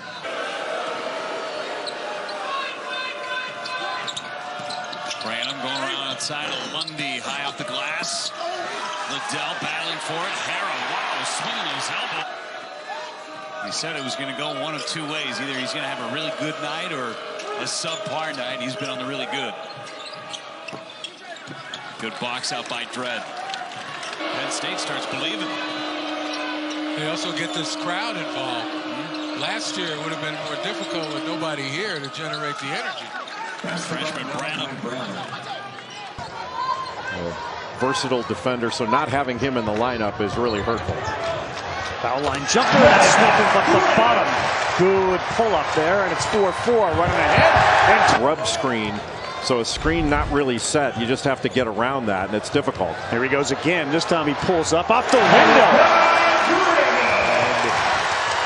Branham going around outside of Lundy, high off the glass. Liddell battling for it. Hara, wow, swinging his elbow. He said it was going to go one of two ways. Either he's going to have a really good night or a subpar night. He's been on the really good. Good box out by Dredd. Penn State starts believing. They also get this crowd involved. Last year it would have been more difficult with nobody here to generate the energy. Freshman Branham. Versatile defender, so not having him in the lineup is really hurtful. Foul line jumper, that's nothing but the bottom. Good pull up there, and it's 4-4 running ahead. And rub screen, so a screen not really set. You just have to get around that, and it's difficult. Here he goes again. This time he pulls up off the window.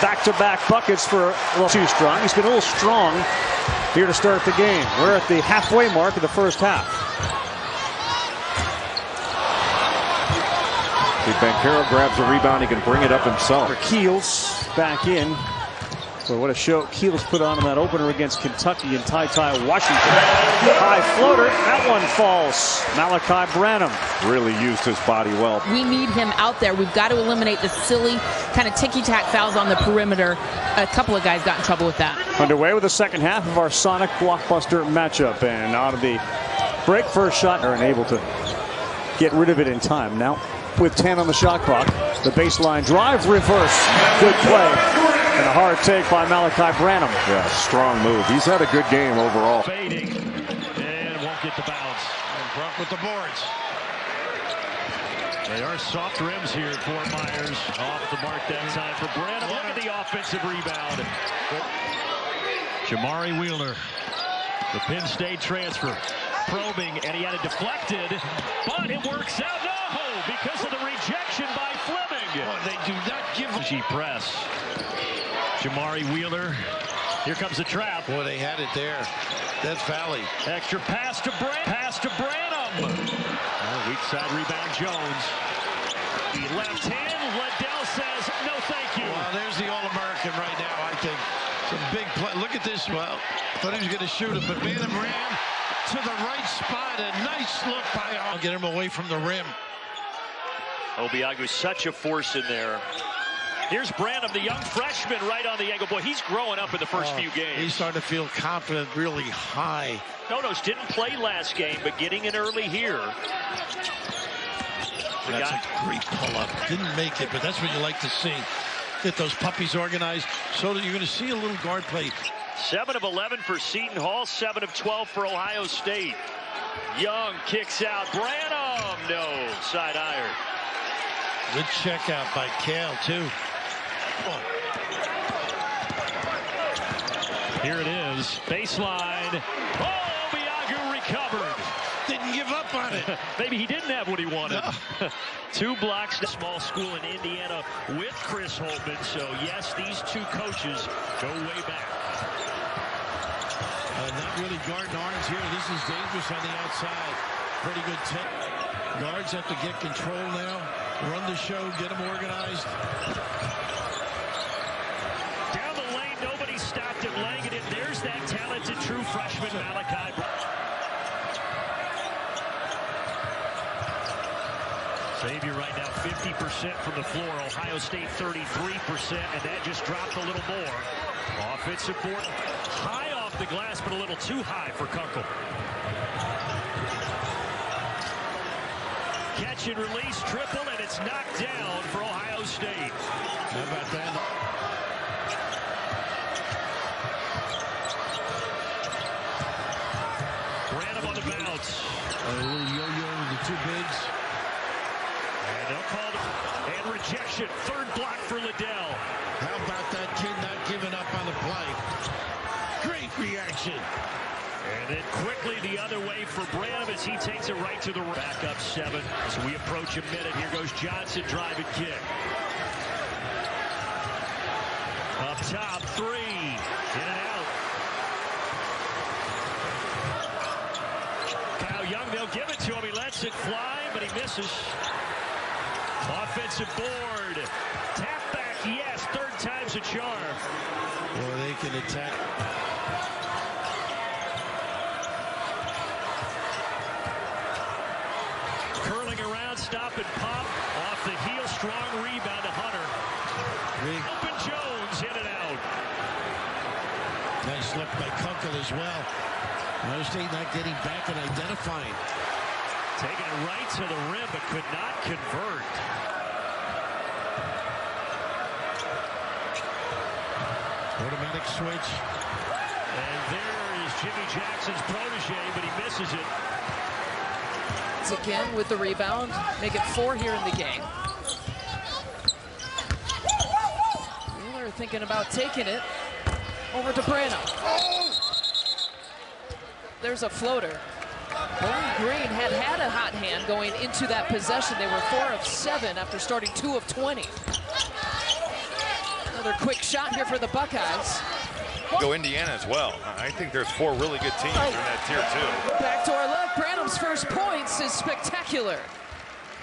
Back-to-back buckets for too strong. He's been a little strong here to start the game. We're at the halfway mark of the first half. If Banchero grabs a rebound, he can bring it up himself. For Keels back in Well, what a show Keels put on in that opener against Kentucky and Washington. High floater. That one falls. Malaki Branham really used his body well. We need him out there. We've got to eliminate the silly kind of ticky-tack fouls on the perimeter. A couple of guys got in trouble with that. Underway with the second half of our Sonic blockbuster matchup. And out of the break, first shot, are unable to get rid of it in time. Now with 10 on the shot clock, the baseline drive, reverse. Good play. And a hard take by Malaki Branham. Yeah, strong move. He's had a good game overall. Fading and won't get the bounce. And Brunk with the boards. They are soft rims here at Fort Myers. Off the mark that time for Branham. Look at the offensive rebound. Jamari Wheeler, the Penn State transfer, probing, and he had it deflected, but it works out. No, because of the rejection by Fleming. Well, they do not give him. Press. Jamari Wheeler. Here comes the trap. Boy, they had it there. That's Valley. Extra pass to Branham. Weak side rebound, Jones. Left hand. Liddell says, no, thank you. Well, there's the All-American right now, I think. Some big play. Look at this. Well, thought he was going to shoot it, but Branham ran to the right spot. A nice look by I'll get him away from the rim. Obiagu's such a force in there. Here's Branham, the young freshman, right on the angle. Boy, he's growing up in the first few games. He's starting to feel confident, really high. Nonos didn't play last game, but getting in early here. That's a great pull-up. Didn't make it, but that's what you like to see. Get those puppies organized so that you're going to see a little guard play. 7 of 11 for Seton Hall, 7 of 12 for Ohio State. Young kicks out. Branham, no, side iron. Good check out by Kale, too. Here it is, baseline. Oh, Obiagu recovered. Didn't give up on it. Maybe he didn't have what he wanted. No. 2 blocks. A small school in Indiana with Chris Holtman. So, yes, these two coaches go way back. Not really guarding Arns here. This is dangerous on the outside. Pretty good tip. Guards have to get control now. Run the show, get them organized. Down the lane, nobody stopped him laying it in. There's that talented true freshman, Malaki. Xavier right now 50% from the floor. Ohio State 33%, and that just dropped a little more. Offensive board high off the glass, but a little too high for Kunkel. Catch and release, triple, and it's knocked down for Ohio State. How about that? Branham on the bounce. A little yo-yo with the 2 bigs. And they'll call it. And rejection. 3rd block for Liddell. How about that kid not giving up on the play? Great reaction. And then quickly the other way for Branham as he takes it right to the back up 7. So we approach a minute. Here goes Johnson, drive and kick. Up top, 3. In and out. Kyle Young, they'll give it to him. He lets it fly, but he misses. Offensive board. Tap back, yes. 3rd time's a charm. Boy, they can attack. Curling around, stop and pop. Off the heel, strong rebound to Hunter. Open Jones, in and out. Nice look by Kunkel as well. Ohio State not getting back and identifying. Taking it right to the rim, but could not convert. Automatic switch. And there is Jimmy Jackson's protege, but he misses it. Again with the rebound. Make it 4 here in the game. Wheeler thinking about taking it. Over to Branham. There's a floater. Bowling Green had a hot hand going into that possession. They were 4 of 7 after starting 2 of 20. Another quick shot here for the Buckeyes. Go Indiana as well. I think there's 4 really good teams in that tier 2. Back to our left. Branham's first points is spectacular.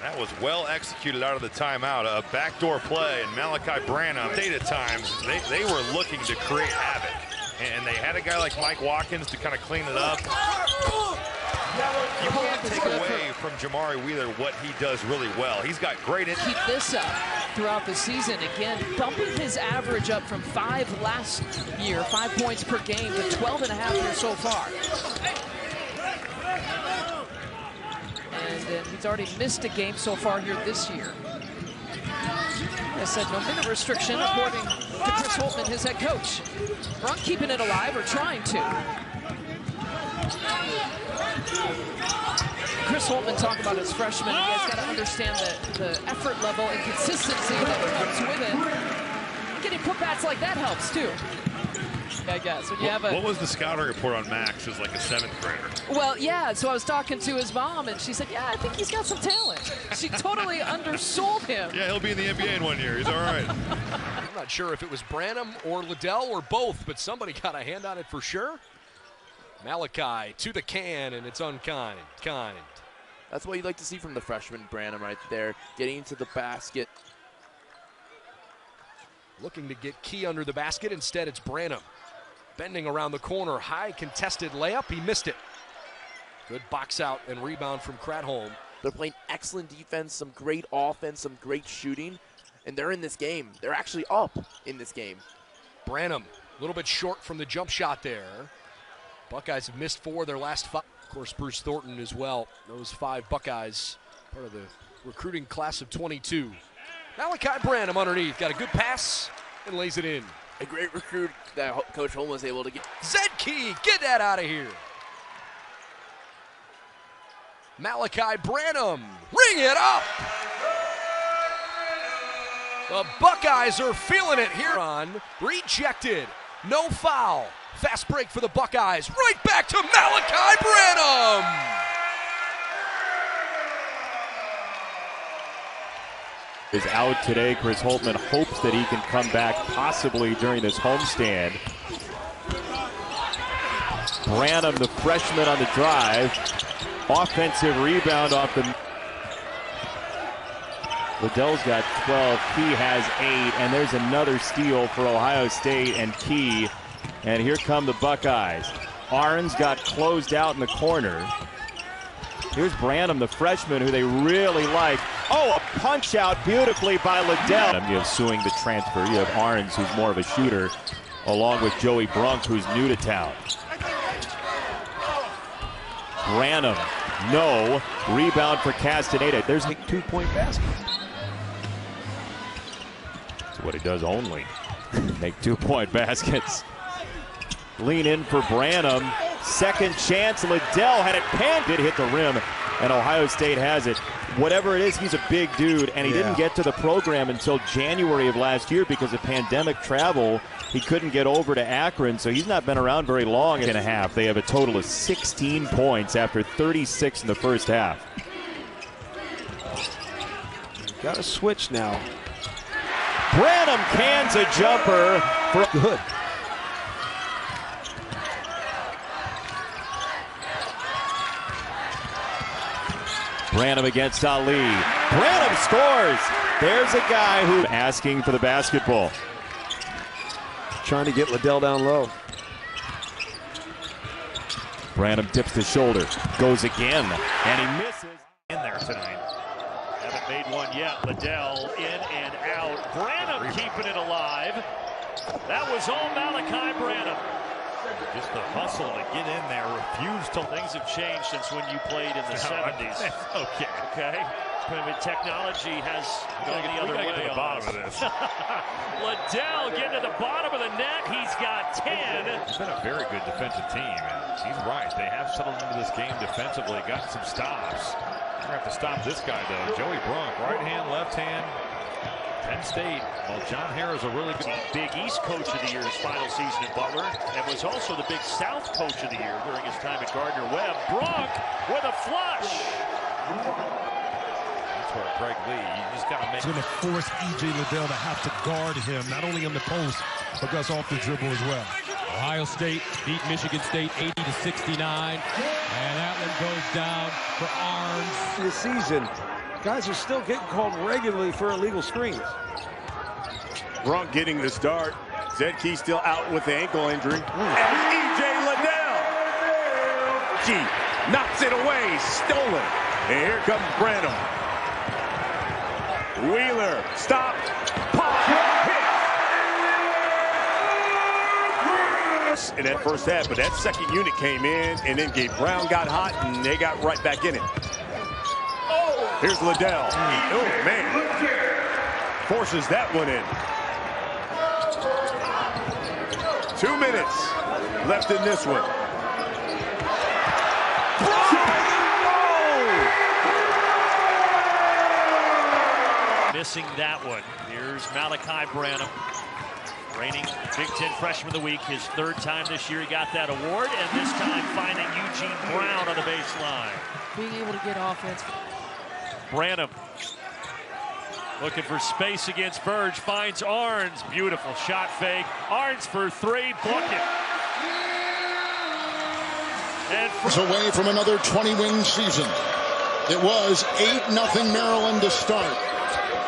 That was well executed out of the timeout. A backdoor play, and Malaki Branham, at times, they were looking to create havoc. And they had a guy like Mike Watkins to kind of clean it up. You can't take away from Jamari Wheeler what he does really well. He's got great... Keep this up throughout the season. Again, bumping his average up from 5 last year, 5 points per game, to 12.5 here so far. And he's already missed a game so far here this year. I said no minute restriction, according to Chris Holtman, his head coach. Brunk keeping it alive, or trying to. Chris Holtman talked about his freshman. You guys got to understand the effort level and consistency that comes with it. And getting putbacks like that helps too. I guess when you have a. What was the scouting report on Max as like a 7th grader? Well, yeah. So I was talking to his mom, and she said, "Yeah, I think he's got some talent." She totally undersold him. Yeah, he'll be in the NBA in 1 year. He's all right. I'm not sure if it was Branham or Liddell or both, but somebody got a hand on it for sure. Malaki to the can, and it's unkind. That's what you'd like to see from the freshman Branham right there, getting into the basket. Looking to get Key under the basket. Instead, it's Branham. Bending around the corner, high contested layup. He missed it. Good box out and rebound from Kratholm. They're playing excellent defense, some great offense, some great shooting, and they're in this game. They're actually up in this game. Branham, a little bit short from the jump shot there. Buckeyes have missed 4 of their last 5. Of course, Bruce Thornton as well. Those 5 Buckeyes, part of the recruiting class of 22. Malaki Branham underneath, got a good pass and lays it in. A great recruit that Coach Holm was able to get. Zedkey, get that out of here. Malaki Branham, ring it up. The Buckeyes are feeling it here on. Rejected, no foul. Fast break for the Buckeyes, right back to Malaki Branham. Is out today. Chris Holtman hopes that he can come back possibly during this homestand. Branham, the freshman, on the drive. Offensive rebound off the... Liddell's got 12. Key has 8. And there's another steal for Ohio State and Key. And here come the Buckeyes. Arns got closed out in the corner. Here's Branham, the freshman, who they really like. Oh, a punch out beautifully by Liddell. You have suing the transfer. You have Arns, who's more of a shooter, along with Joey Brunk, who's new to town. Branham, no. Rebound for Castaneda. There's a 2-point basket. That's what he does only. Make 2-point baskets. Lean in for Branham. Second chance. Liddell had it panned. Did hit the rim, and Ohio State has it. Whatever it is, he's a big dude, and he didn't get to the program until January of last year because of pandemic travel. He couldn't get over to Akron, so he's not been around very long and a half. They have a total of 16 points after 36 in the first half. Got to switch now. Branham cans a jumper for good. Branham against Ali. Branham scores. There's a guy who asking for the basketball. Trying to get Liddell down low. Branham tips the shoulder. Goes again. And he misses. In there tonight. Haven't made one yet. Liddell in and out. Branham keeping it alive. That was all Malaki Branham. Just the hustle to get in there, refuse to. Things have changed since when you played in the 70s. Okay. I mean, technology has gone the other way. Get to the bottom of this. Liddell getting to the bottom of the net. He's got 10. It's been a very good defensive team, and he's right. They have settled into this game defensively, got some stops. We're going to have to stop this guy, though. Joey Brunk, right hand, left hand. Penn State, well, John Harris a really good Big East Coach of the Year his final season in Butler, and was also the Big South Coach of the Year during his time at Gardner-Webb. Brunk with a flush. That's where Greg Lee, you just got to make. It's going to force E.J. Liddell to have to guard him, not only on the post, but goes off the dribble as well. Ohio State beat Michigan State 80-69, and that one goes down for Arns. This season, Guys are still getting called regularly for illegal screens. Brunk getting the start. Zedke still out with the ankle injury. And E.J. Liddell. G knocks it away. Stolen. And here comes Branham. Wheeler. Stop. Pop. Hit. In that first half, but that second unit came in, and then Gabe Brown got hot, and they got right back in it. Here's Liddell. Oh, man. Forces that one in. 2 minutes left in this one. Missing that one. Here's Malaki Branham, reigning Big Ten Freshman of the Week. His third time this year he got that award, and this time finding Eugene Brown on the baseline. Being able to get offense. Branham looking for space against Burge, finds Arns. Beautiful shot fake. Arns for three, bucket. And away from another 20-win season. It was 8-0 Maryland to start.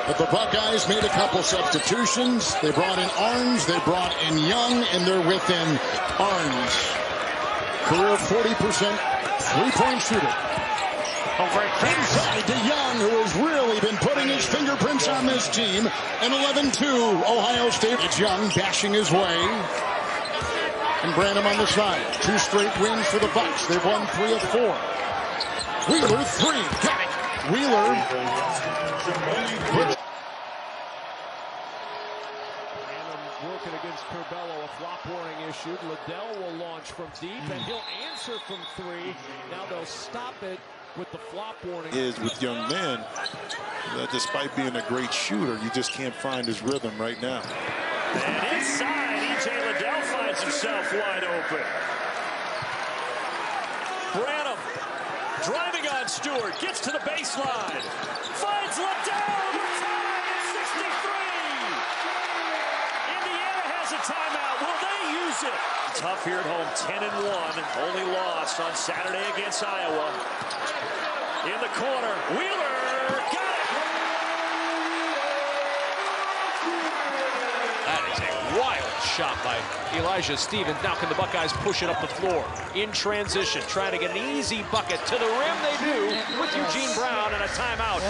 But the Buckeyes made a couple substitutions. They brought in Arns, they brought in Young, and they're within Arns. Career 40% three-point shooter. Over inside to Young, who has really been putting his fingerprints on this team. And 11-2, Ohio State. It's Young bashing his way. And Branham on the side. 2 straight wins for the Bucks. They've won 3 of 4. Wheeler, 3. Got it. Wheeler. Working against Curbelo, a flop warning issued. Liddell will launch from deep, and he'll answer from 3. Now they'll stop it with the flop warning. Is with young men that despite being a great shooter, you just can't find his rhythm right now. And inside, E.J. Liddell finds himself wide open. Branham driving on Stewart, gets to the baseline, finds Liddell, the tie at 63. Indiana has a timeout. Will they use it? Tough here at home, 10-1, only lost on Saturday against Iowa. In the corner, Wheeler got it. That is a wild shot by Elijah Stevens. Now can the Buckeyes push it up the floor? In transition, trying to get an easy bucket. To the rim they do with Eugene Brown, and a timeout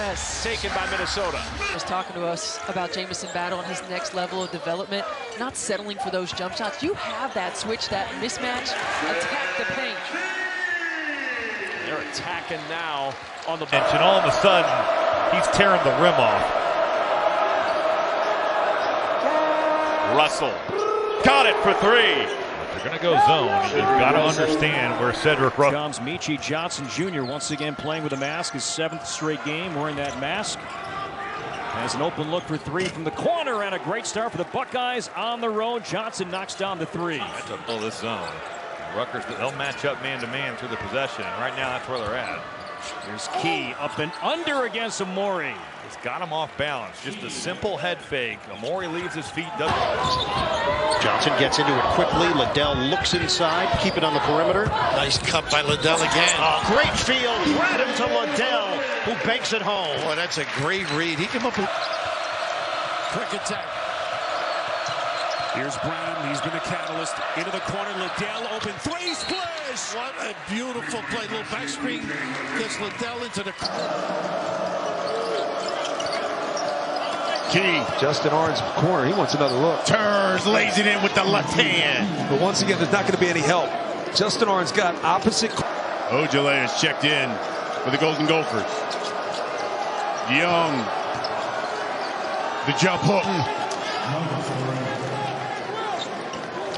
taken by Minnesota. Was talking to us about Jamison Battle and his next level of development. Not settling for those jump shots. You have that switch, that mismatch, attack the paint. They're attacking now on the bench, and all of a sudden, he's tearing the rim off. Russell got it for 3. They're going to go zone. You've got to understand where Cedric Russell comes. Michi Johnson Jr. once again playing with a mask, his 7th straight game wearing that mask. Has an open look for 3 from the corner, and a great start for the Buckeyes on the road. Johnson knocks down the 3. That's a pull this zone. Rutgers, they'll match up man-to-man through the possession, and right now that's where they're at. Here's Key up and under against Amori. It's got him off balance. Just a simple head fake. Amori leaves his feet. Johnson gets into it quickly. Liddell looks inside. Keep it on the perimeter. Nice cut by Liddell again. Oh, great field. Right into Liddell, who banks it home. Boy, that's a great read. He came up with Quick attack. Here's Brown. He's been a catalyst. Into the corner. Liddell open 3, splash. What a beautiful play. Little back screen. Gets Liddell into the Key. Justin Arns corner. He wants another look. Turns, lays it in with the left hand. But once again, there's not going to be any help. Justin Arns got opposite. Ojale is checked in for the Golden Gophers. Young. The jump hook.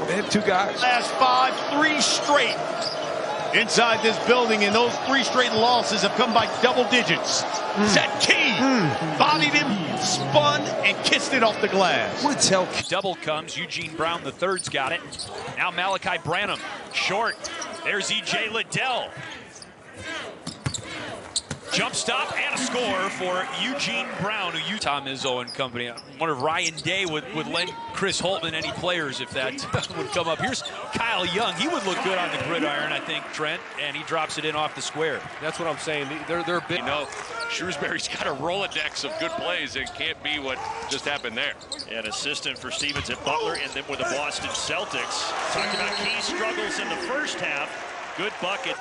They had 2 guys. Last 5, 3 straight inside this building, and those 3 straight losses have come by double digits. Set Key bodied him, spun, and kissed it off the glass. What a tell. Double comes. Eugene Brown, the third's got it. Now Malaki Branham, short. There's E.J. Liddell. Jump stop and a score for Eugene Brown, who Tom Izzo and company. I wonder if Ryan Day would lend Chris Holtman any players if that would come up. Here's Kyle Young. He would look good on the gridiron, I think, Trent, and he drops it in off the square. That's what I'm saying. They're big. You know, Shrewsbury's got a Rolodex of good plays. It can't be what just happened there. An assistant for Stevens at Butler, and then with the Boston Celtics. Talked about key struggles in the first half. Good bucket.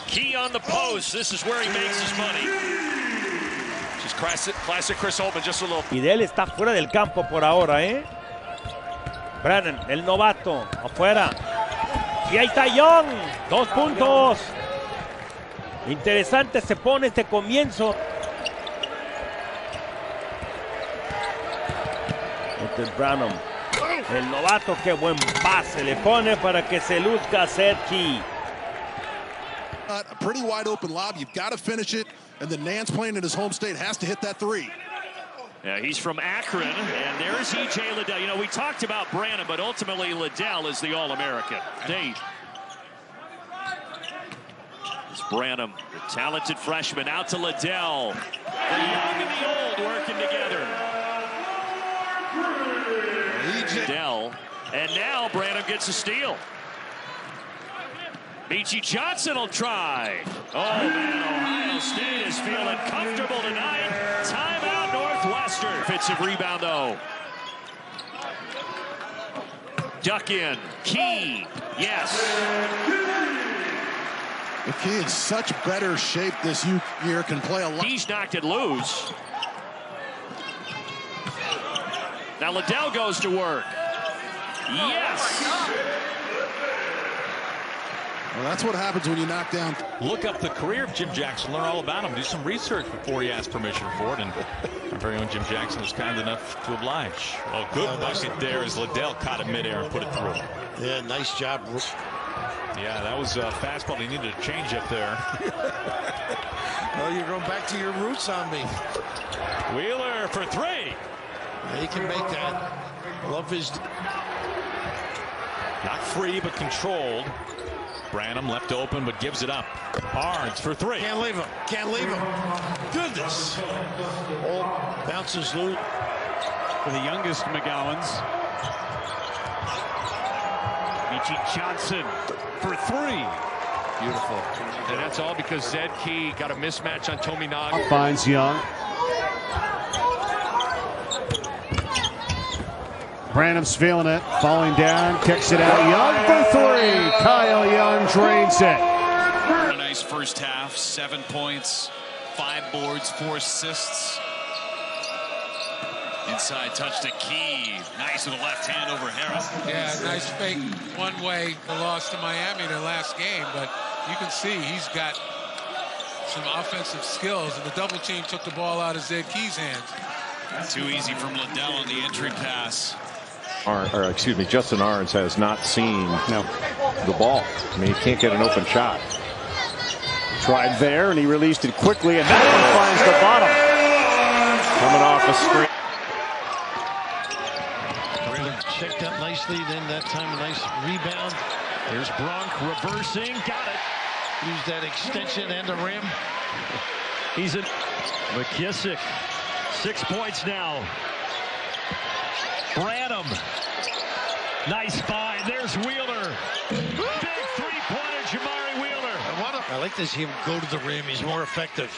Key on the post. This is where he makes his money. Just classic Chris Holtman, just a little. Fidel está fuera del campo por ahora, ¿eh? Branham, el novato, afuera. Y ahí está Young. 2 puntos. Interesante se pone este comienzo. Este es Branham. El novato, qué buen pase le pone para que se luzca Zedkey. A pretty wide open lob. You've got to finish it. And then Nance playing in his home state has to hit that 3. Yeah, he's from Akron, and there's E.J. Liddell. You know, we talked about Branham, but ultimately Liddell is the All-American. Date. It's Branham, the talented freshman, out to Liddell. The young and the old working together. Liddell, and now Branham gets a steal. Meechie Johnson will try. Oh, man, Ohio State is feeling comfortable tonight. Timeout, Northwestern. Offensive rebound, though. Duck in. Key. Yes. The key in such better shape this year, can play a lot. He's knocked it loose. Now Liddell goes to work. Yes. Well, that's what happens when you knock down. Look up the career of Jim Jackson. Learn all about him. Do some research before you ask permission for it. And our very own Jim Jackson was kind enough to oblige. Oh, good bucket there as Liddell caught it midair and put it through. Yeah, nice job. Yeah, that was a fastball. He needed a change up there. Oh, you're going back to your roots on me. Wheeler for 3. Yeah, he can make that. Love his. Not free, but controlled. Branham left open, but gives it up. Barnes for 3. Can't leave him. Can't leave him. Goodness. All bounces loose. For the youngest McGowans. Meechie Johnson for 3. Beautiful. And that's all because Zedkey got a mismatch on Tominaga. Finds Young. Branham's feeling it, falling down, kicks it out. Young for 3. Kyle Young drains it. A nice first half, 7 points, 5 boards, 4 assists. Inside touch to Key. Nice with a left hand over Harris. Yeah, nice fake one way the loss to Miami their last game, but you can see he's got some offensive skills, and the double team took the ball out of Zedkey's hands. Too easy from Liddell on the entry pass. Justin Arns has not seen the ball. I mean, he can't get an open shot. Tried there, and he released it quickly, and that one finds the bottom. Coming off a screen. Checked out nicely, then that time a nice rebound. There's Bronk reversing, got it. Use that extension and the rim. He's in. McKissick, 6 points now. Branham, nice find. There's Wheeler. Big three-pointer, Jamari Wheeler. I like to see him go to the rim. He's more effective.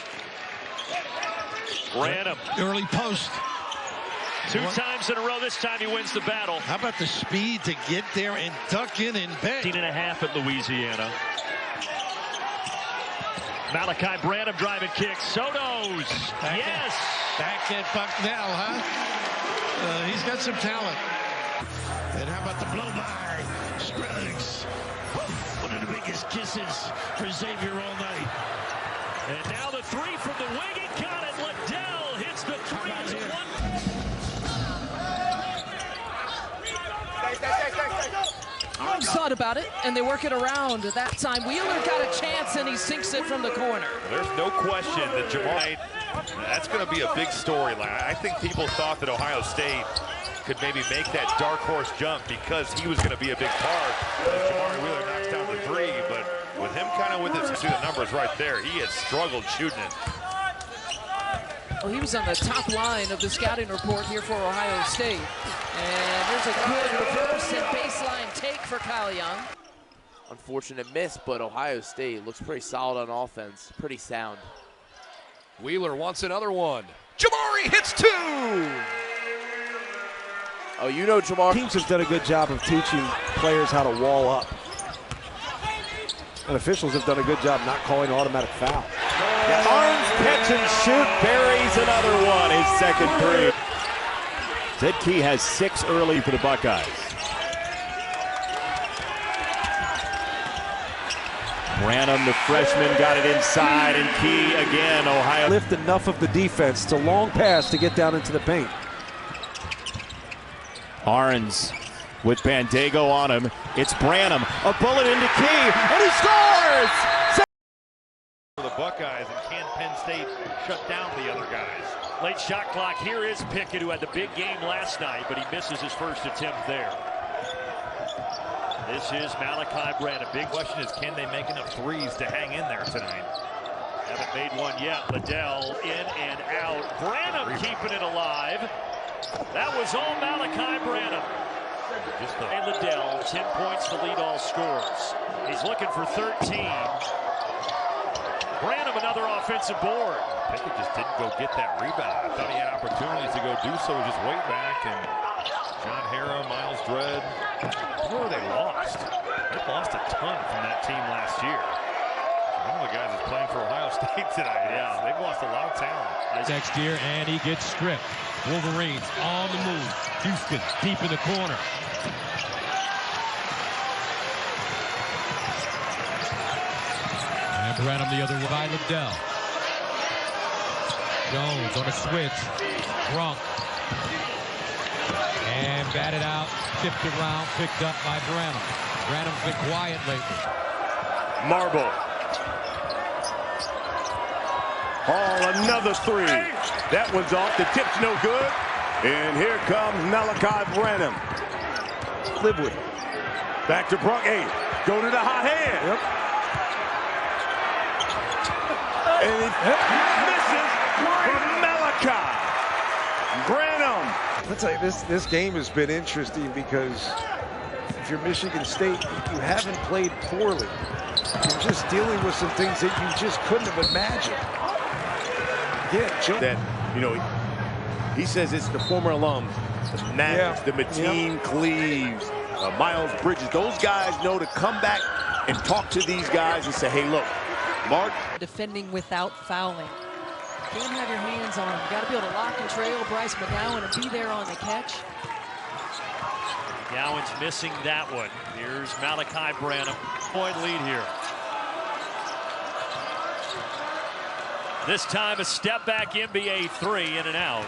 Branham. Early post. 2 times in a row. This time he wins the battle. How about the speed to get there and duck in and bang? 18.5 at Louisiana. Malaki Branham driving kick. Soto's. Yes. Back at Bucknell, huh? He's got some talent. And how about the blow by? Scruggs. One of the biggest kisses for Xavier all night. And now the 3 from the wing. He got it. Liddell hits the 3 as a 1. Arms thought about it, and they work it around. That time, Wheeler got a chance, and he sinks it from the corner. There's no question that Jamal, that's going to be a big storyline. I think people thought that Ohio State could maybe make that dark horse jump because he was going to be a big part. Jamari Wheeler knocks down the three, but with him kind of with his, you see the numbers right there, he has struggled shooting it. Well, he was on the top line of the scouting report here for Ohio State. And there's a good reverse and baseline take for Kyle Young. Unfortunate miss, but Ohio State looks pretty solid on offense, pretty sound. Wheeler wants another one. Jamari hits two! Oh, you know Jamari. Teams have done a good job of teaching players how to wall up. And officials have done a good job not calling automatic foul. Arms catch and shoot, buries another one, his second three. Zed Key has 6 early for the Buckeyes. Branham, the freshman, got it inside, and Key again, Ohio. Lift enough of the defense. It's a long pass to get down into the paint. Arns with Bandego on him. It's Branham, a bullet into Key, and he scores! For the Buckeyes, and can Penn State shut down the other guys? Late shot clock. Here is Pickett, who had the big game last night, but he misses his first attempt there. This is Malaki Branham. Big question is, can they make enough threes to hang in there tonight? Haven't made one yet. Liddell in and out. Branham keeping it alive. That was all Malaki Branham. And Liddell, 10 points to lead all scores. He's looking for 13. Branham, another offensive board. Pickett just didn't go get that rebound. I thought he had opportunities to go do so, just wait back. And John Harrah, Miles Dredd, who are they lost? They lost a ton from that team last year. One of the guys is playing for Ohio State tonight. Yeah, they've lost a lot of talent. Next year, and he gets stripped. Wolverines on the move. Houston deep in the corner. And Branham the other way by Liddell. Jones on a switch. Drunk. And batted out, tipped around, picked up by Branham. Branham's been quiet lately. Marble. Oh, another three. That one's off. The tip's no good. And here comes Malaki Branham. Live with it. Back to Brunk. Hey, go to the hot hand. Yep. And he misses from Malaki Branham. I'll tell you, this game has been interesting because if you're Michigan State, you haven't played poorly. You're just dealing with some things that you just couldn't have imagined. Yeah, that, you know, he says it's the former alums, the Maddox, the Mateen Cleaves, Miles Bridges. Those guys know to come back and talk to these guys and say, hey, look, Mark. Defending without fouling. Can't have your hands on him. You got to be able to lock and trail Bryce McGowan and be there on the catch. McGowan's missing that one. Here's Malaki Branham. Point lead here. This time a step back NBA three, in and out.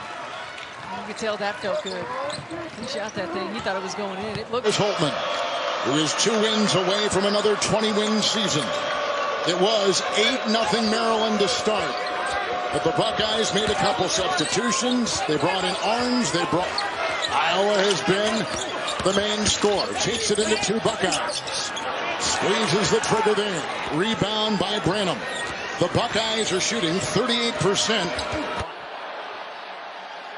You could tell that felt good. He shot that thing. He thought it was going in. It looked. Here's Holtman, who is 2 wins away from another 20-win season. It was 8-0 Maryland to start. But the Buckeyes made a couple substitutions. They brought in Arms. Iowa has been the main scorer. Takes it into 2 Buckeyes. Squeezes the trigger there. Rebound by Branham. The Buckeyes are shooting 38%.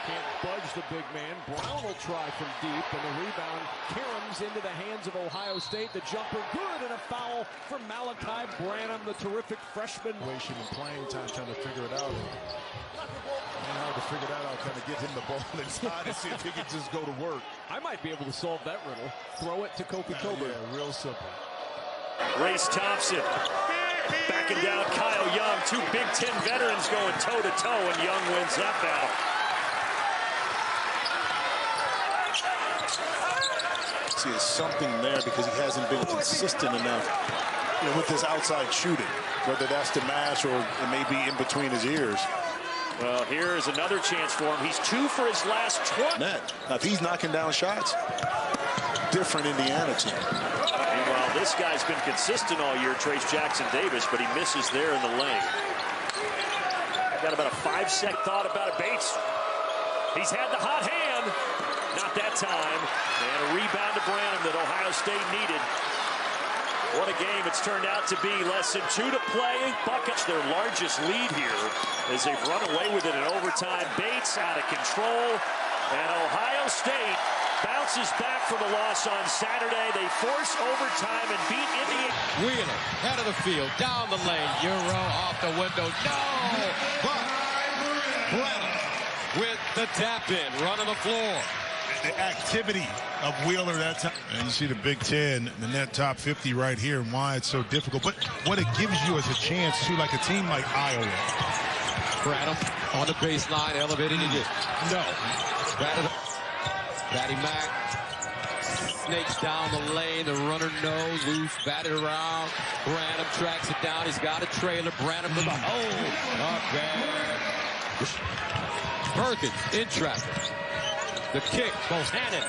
Can't budge the big man. Brown will try from deep, and the rebound caroms into the hands of Ohio State. The jumper good, and a foul for Malaki Branham, the terrific freshman. In playing time, trying to figure it out. And hard to figure that out, kind of get him the ball inside and see if he can just go to work. I might be able to solve that riddle. Throw it to Kofi Coburn. Yeah, real simple. Race Thompson backing down Kyle Young. 2 Big Ten veterans going toe-to-toe, and Young wins that battle. See, it's something there because he hasn't been consistent enough, with his outside shooting, whether that's to mash or it may be in between his ears. Well, here is another chance for him. He's 2 for his last 20. Now, if he's knocking down shots, different Indiana team. Meanwhile, this guy's been consistent all year, Trace Jackson Davis, but he misses there in the lane. Got about a 5-sec thought about it. Bates He's had the hot hand. Not that time. And a rebound to Branham that Ohio State needed. What a game it's turned out to be. Less than 2 to play. Buckets their largest lead here as they've run away with it in overtime. Bates out of control. And Ohio State bounces back from a loss on Saturday. They force overtime and beat Indiana. Wheeler, head of the field, down the lane. Euro off the window. No! But Branham with the tap in, running the floor. The activity of Wheeler that time. And you see the Big Ten, the net top 50 right here, and why it's so difficult. But what it gives you is a chance to, like a team like Iowa. Branham on the baseline, elevated again. No. Patty Mack snakes down the lane. The runner knows, loose, batted around. Branham tracks it down. He's got a trailer. Branham with a not bad. Perkins in traffic. The kick, Bohannon.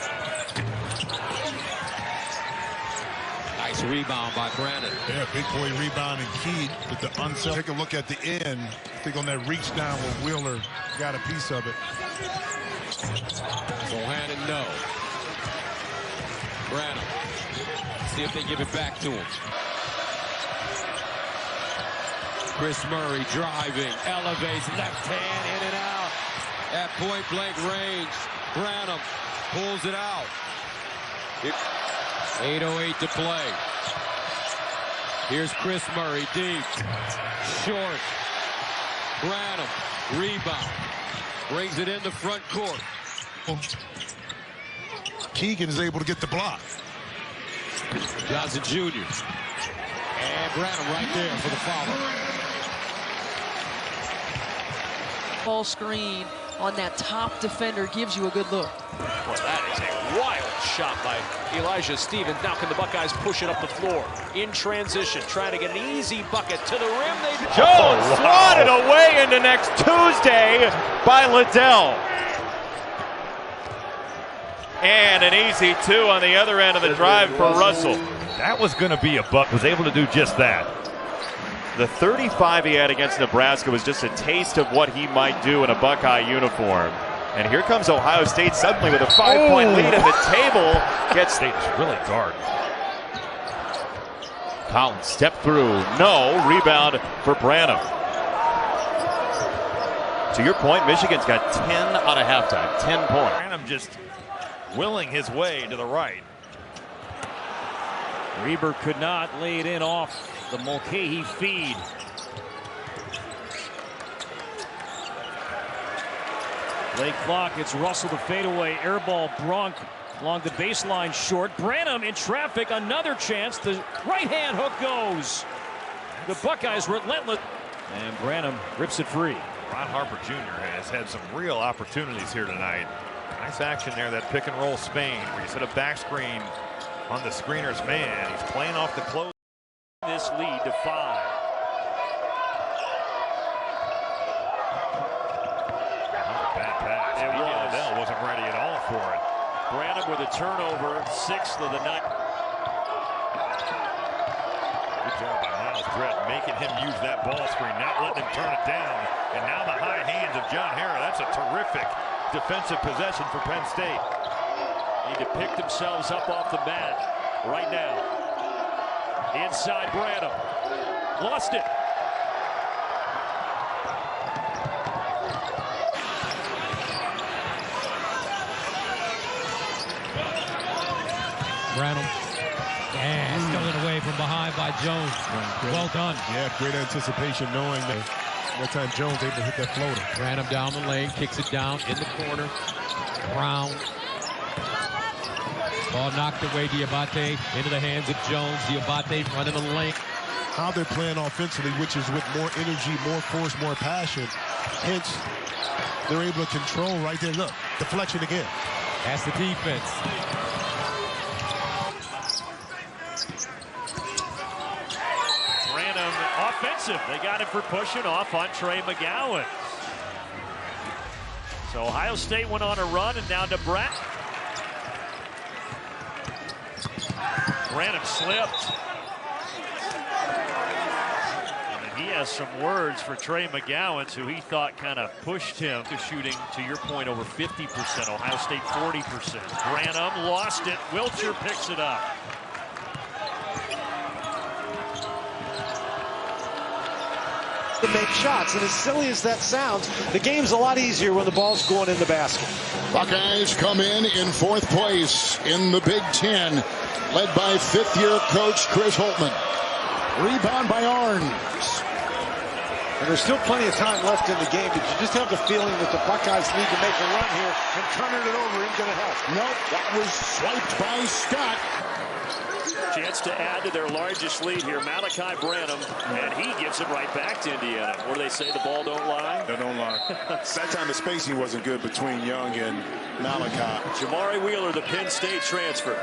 Nice rebound by Branham. Yeah, big boy rebounding key with the unself. Take a look at the end. I think on that reach down where Wheeler got a piece of it. Bohannon, no. Branham. See if they give it back to him. Chris Murray driving, elevates, left hand, in and out. At point blank range. Branham pulls it out. 8:08 to play. Here's Chris Murray deep. Short. Branham. Rebound. Brings it in the front court. Keegan is able to get the block. Johnson Jr. And Branham right there for the foul. Ball screen on that top defender gives you a good look. Boy, that is a wild shot by Elijah Stevens. Now can the Buckeyes push it up the floor in transition, trying to get an easy bucket to the rim. Jones swatted away into next Tuesday by Liddell. And an easy 2 on the other end of the drive for Russell. That was going to be a buck. Was able to do just that. The 35 he had against Nebraska was just a taste of what he might do in a Buckeye uniform. And here comes Ohio State suddenly with a 5-point lead, and the table gets State's really guard. Collins step through, no, rebound for Branham. To your point, Michigan's got 10 out of halftime, 10 points. Branham just willing his way to the right. Reber could not lay it in off the Mulcahy feed. Play clock, it's Russell the fadeaway, air ball Bronk along the baseline short. Branham in traffic, another chance, the right hand hook goes. The Buckeyes relentless. And Branham rips it free. Ron Harper Jr. has had some real opportunities here tonight. Nice action there, that pick and roll Spain, where you set a back screen on the screener's man. He's playing off the close. This lead to 5. Bad pass. It was. Liddell wasn't ready at all for it. Branham with a turnover, 6th of the night. Good job by Miles Dredd, making him use that ball screen, not letting him turn it down. And now the high hands of John Harrar. That's a terrific defensive possession for Penn State. Need to pick themselves up off the mat right now. Inside Branham. Lost it. Branham. And stolen away from behind by Jones. Well done. Yeah, great anticipation knowing that time Jones able to hit that floater. Branham down the lane, kicks it down in the corner. Brown. Ball knocked away, Diabate into the hands of Jones. Diabate running the lane. How they're playing offensively, which is with more energy, more force, more passion. Hence, they're able to control right there. Look, deflection again. That's the defense. Branham offensive. They got it for pushing off on Trey McGowan. So Ohio State went on a run, and now Nebraska. Branham slipped. And he has some words for Trey McGowan, who he thought kind of pushed him to shooting, to your point, over 50%. Ohio State 40%. Branham lost it. Wiltshire picks it up. To make shots, and as silly as that sounds, the game's a lot easier when the ball's going in the basket. Buckeyes come in fourth place in the Big Ten, led by fifth-year coach Chris Holtmann. Rebound by Arns. And there's still plenty of time left in the game, but you just have the feeling that the Buckeyes need to make a run here, and turning it over ain't going to help. Nope, that was swiped by Scott. Chance to add to their largest lead here, Malaki Branham, and he gives it right back to Indiana. Where they say the ball don't lie? They don't lie. That time the spacing wasn't good between Young and Malaki. Jamari Wheeler, the Penn State transfer.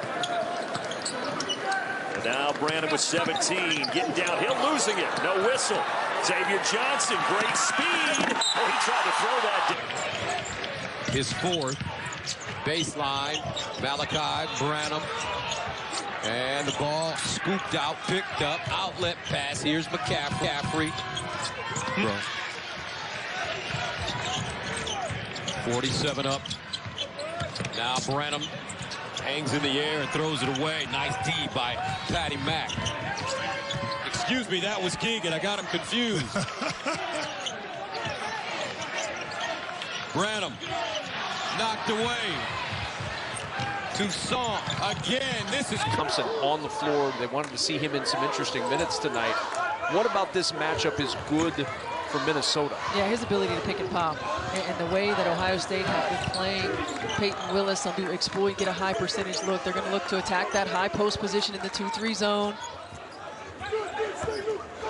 And now Branham with 17, getting downhill, losing it. No whistle. Xavier Johnson, great speed. Oh, he tried to throw that. His fourth. Baseline. Malaki Branham. And the ball scooped out, picked up, outlet pass. Here's McCaffrey. 47 up. Now Branham hangs in the air and throws it away. Nice D by Patty Mack. Excuse me, that was Keegan. I got him confused. Branham knocked away. Toussaint again. This is Thompson on the floor. They wanted to see him in some interesting minutes tonight. What about this matchup is good for Minnesota? Yeah, his ability to pick and pop, and the way that Ohio State have been playing Peyton Willis to exploit, get a high percentage look. They're going to look to attack that high post position in the 2-3 zone.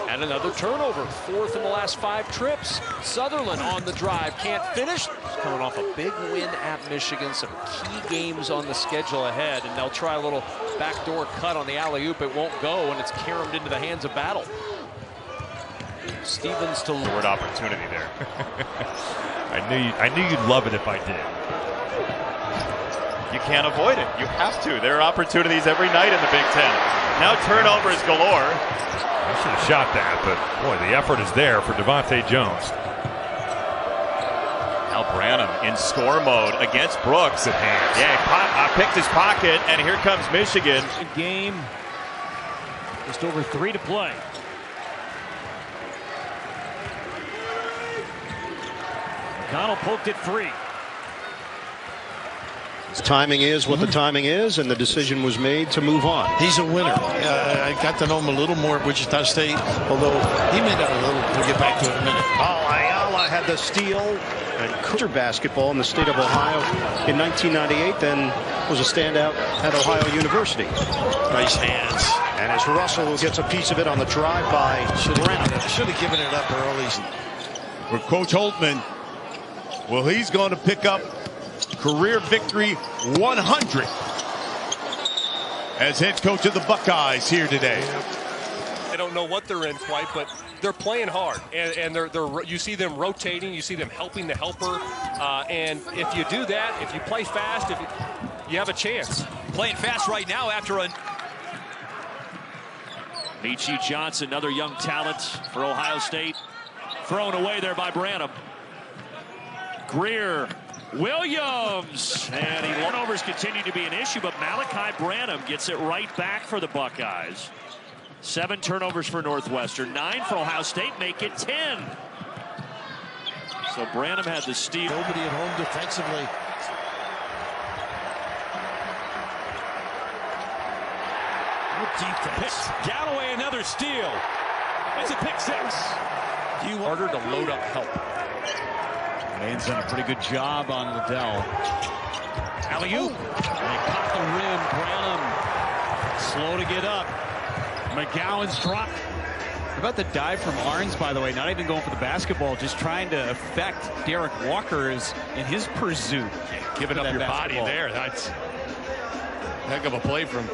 And another turnover, fourth in the last 5 trips. Sutherland on the drive, can't finish. Coming off a big win at Michigan, some key games on the schedule ahead, and they'll try a little backdoor cut on the alley-oop. It won't go, and it's caromed into the hands of Battle. Stevens to word opportunity there. I knew you'd love it if I did. You can't avoid it. You have to. There are opportunities every night in the Big Ten. Now turnovers galore. I should have shot that, but boy, the effort is there for Devontae Jones. Now Branham in score mode against Brooks. Good hands. Yeah, picked his pocket, and here comes Michigan. Game, just over 3 to play. McConnell poked it free. His timing is what the timing is, and the decision was made to move on. He's a winner. I got to know him a little more at Wichita State, although he may not a little. We'll get back to it in a minute. Ayala had the steal and culture basketball in the state of Ohio in 1998, then was a standout at Ohio University. Nice hands. And as Russell gets a piece of it on the drive by Branham. Should have given it up early. With Coach Holtmann, well, he's going to pick up career victory 100 as head coach of the Buckeyes here today. They don't know what they're in quite, but they're playing hard, and you see them rotating, you see them helping the helper, and if you do that, if you play fast, you have a chance. Playing fast right now after a Michi Johnson, another young talent for Ohio State, thrown away there by Branham. Greer, Williams, and turnovers continue to be an issue, but Malaki Branham gets it right back for the Buckeyes. 7 turnovers for Northwestern, 9 for Ohio State, make it 10. So Branham had the steal. Nobody at home defensively. Good defense. Galloway, another steal. It's a pick 6. Harder to load up help. Lane's done a pretty good job on Liddell. Alley-oop. They caught the rim. Branham slow to get up. McGowan's drop. How about the dive from Arns, by the way? Not even going for the basketball, just trying to affect Derek Walker in his pursuit. Giving up your body there. That's a heck of a play from.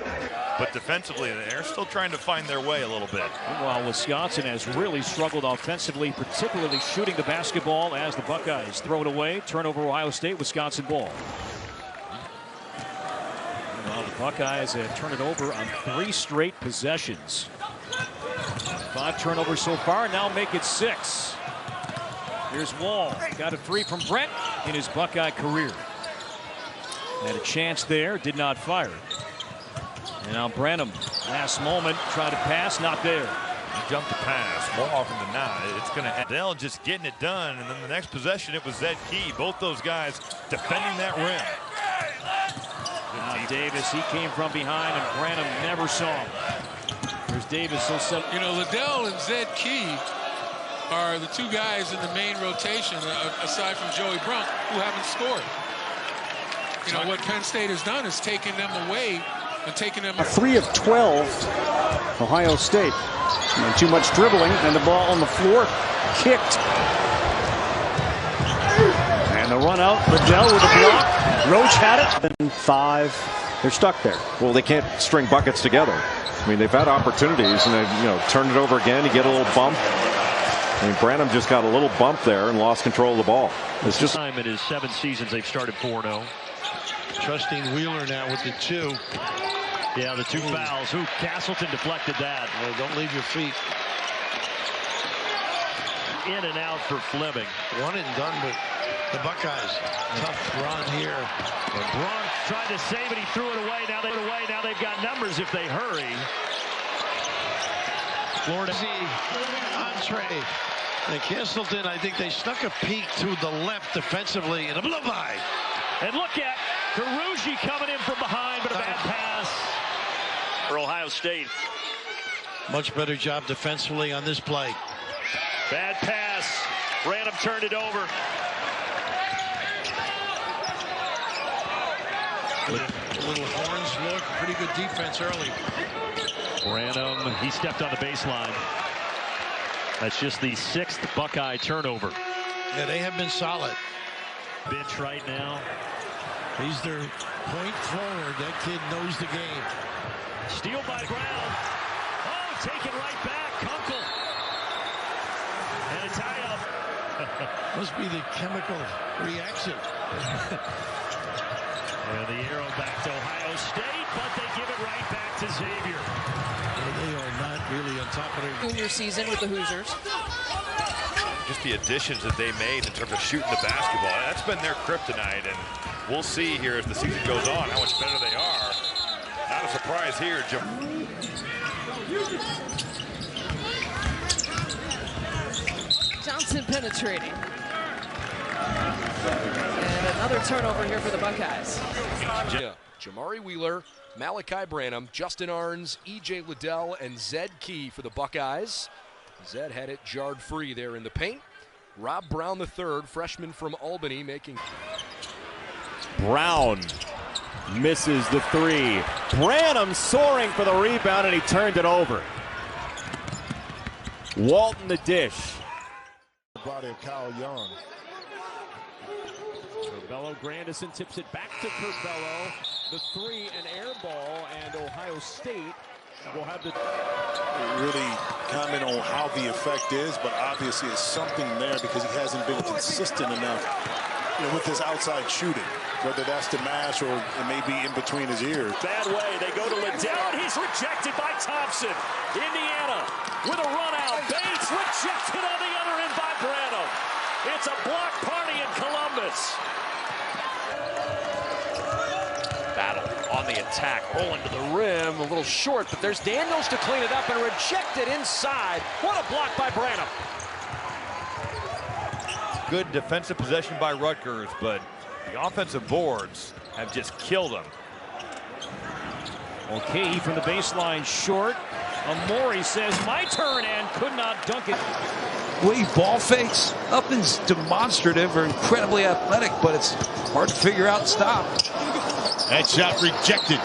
But defensively, they're still trying to find their way a little bit. Meanwhile, Wisconsin has really struggled offensively, particularly shooting the basketball as the Buckeyes throw it away. Turnover, Ohio State, Wisconsin ball. Meanwhile, the Buckeyes have turned it over on 3 straight possessions. 5 turnovers so far, now make it 6. Here's Wall. Got a 3 from Brent in his Buckeye career. Had a chance there, did not fire. And now Branham, last moment, tried to pass, not there. He jumped the pass. More often than not, it's going to end. Dell just getting it done, and then the next possession, it was Zed Key. Both those guys defending that rim. Now Davis, he came from behind, and Branham never saw him. There's Davis, so set. You know, Liddell and Zed Key are the 2 guys in the main rotation, aside from Joey Brunk, who haven't scored. You know, what Penn State has done is taken them away and taken them. 3 of 12, Ohio State. And too much dribbling, and the ball on the floor, kicked. And the run out, Liddell with a block. Roach had it. Then 5, they're stuck there. Well, they can't string buckets together. I mean, they've had opportunities, and they've turned it over again. You get a little bump. I mean, Branham just got a little bump there and lost control of the ball. It's just time in his 7 seasons they've started 4-0. Trusting Wheeler now with the 2. Yeah, the 2 fouls. Castleton deflected that. Well, don't leave your feet. In and out for Fleming. 1 and done, but the Buckeyes, tough run here. Bronx tried to save it. He threw it away. Now they've got numbers if they hurry. Florida. Entree. And Castleton, I think they snuck a peek to the left defensively, and a blow by. And look at Carucci coming in from behind, but a bad pass for Ohio State. Much better job defensively on this play. Bad pass. Branham turned it over. A little horns look. Pretty good defense early. Branham, he stepped on the baseline. That's just the 6th Buckeye turnover. Yeah, they have been solid. Bench right now. He's their point forward. That kid knows the game. Steal by Brown. Oh, taken right back. Kunkel. And a tie-up. Must be the chemical reaction. And the arrow back to Ohio State, but they give it right back to Xavier. Well, they are not really on top of their junior season with the Hoosiers. Just the additions that they made in terms of shooting the basketball. That's been their kryptonite, and we'll see here as the season goes on how much better they are. Not a surprise here, Jim. Johnson penetrating. And another turnover here for the Buckeyes. Jamari Wheeler, Malaki Branham, Justin Arns, E.J. Liddell, and Zed Key for the Buckeyes. Zed had it jarred free there in the paint. Rob Brown III, freshman from Albany, making. Brown misses the 3. Branham soaring for the rebound, and he turned it over. Walton the dish. The body of Kyle Young. Curbelo, Grandison tips it back to Curbelo. The 3, an air ball, and Ohio State will have the. Really comment on how the effect is, but obviously it's something there because he hasn't been consistent enough with his outside shooting, whether that's to mash or it may be in between his ears. Bad way. They go to Liddell, and he's rejected by Thompson. Indiana with a run out. Bates rejected on the other end by Branham. It's a block party in Columbus. Battle on the attack, rolling to the rim, a little short, but there's Daniels to clean it up and rejected inside. What a block by Branham. Good defensive possession by Rutgers, but the offensive boards have just killed them. Okay, from the baseline short. Amori says, my turn, and could not dunk it. Way ball fakes, nothing's demonstrative or incredibly athletic, but it's hard to figure out and stop. That shot rejected.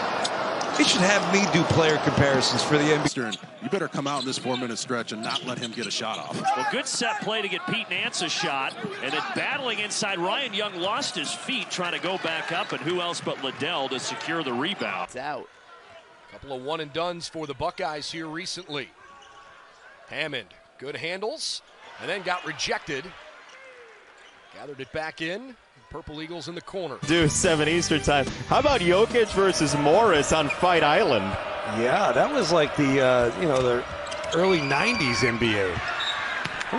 They should have me do player comparisons for the NBA. You better come out in this 4-minute stretch and not let him get a shot off. Well, good set play to get Pete Nance a shot, and then battling inside. Ryan Young lost his feet trying to go back up, and who else but Liddell to secure the rebound. It's out. Couple of one-and-dones for the Buckeyes here recently. Hammond, good handles, and then got rejected. Gathered it back in. Purple Eagles in the corner. 7 Eastern time. How about Jokic versus Morris on Fight Island? Yeah, that was like the, the early 90s NBA.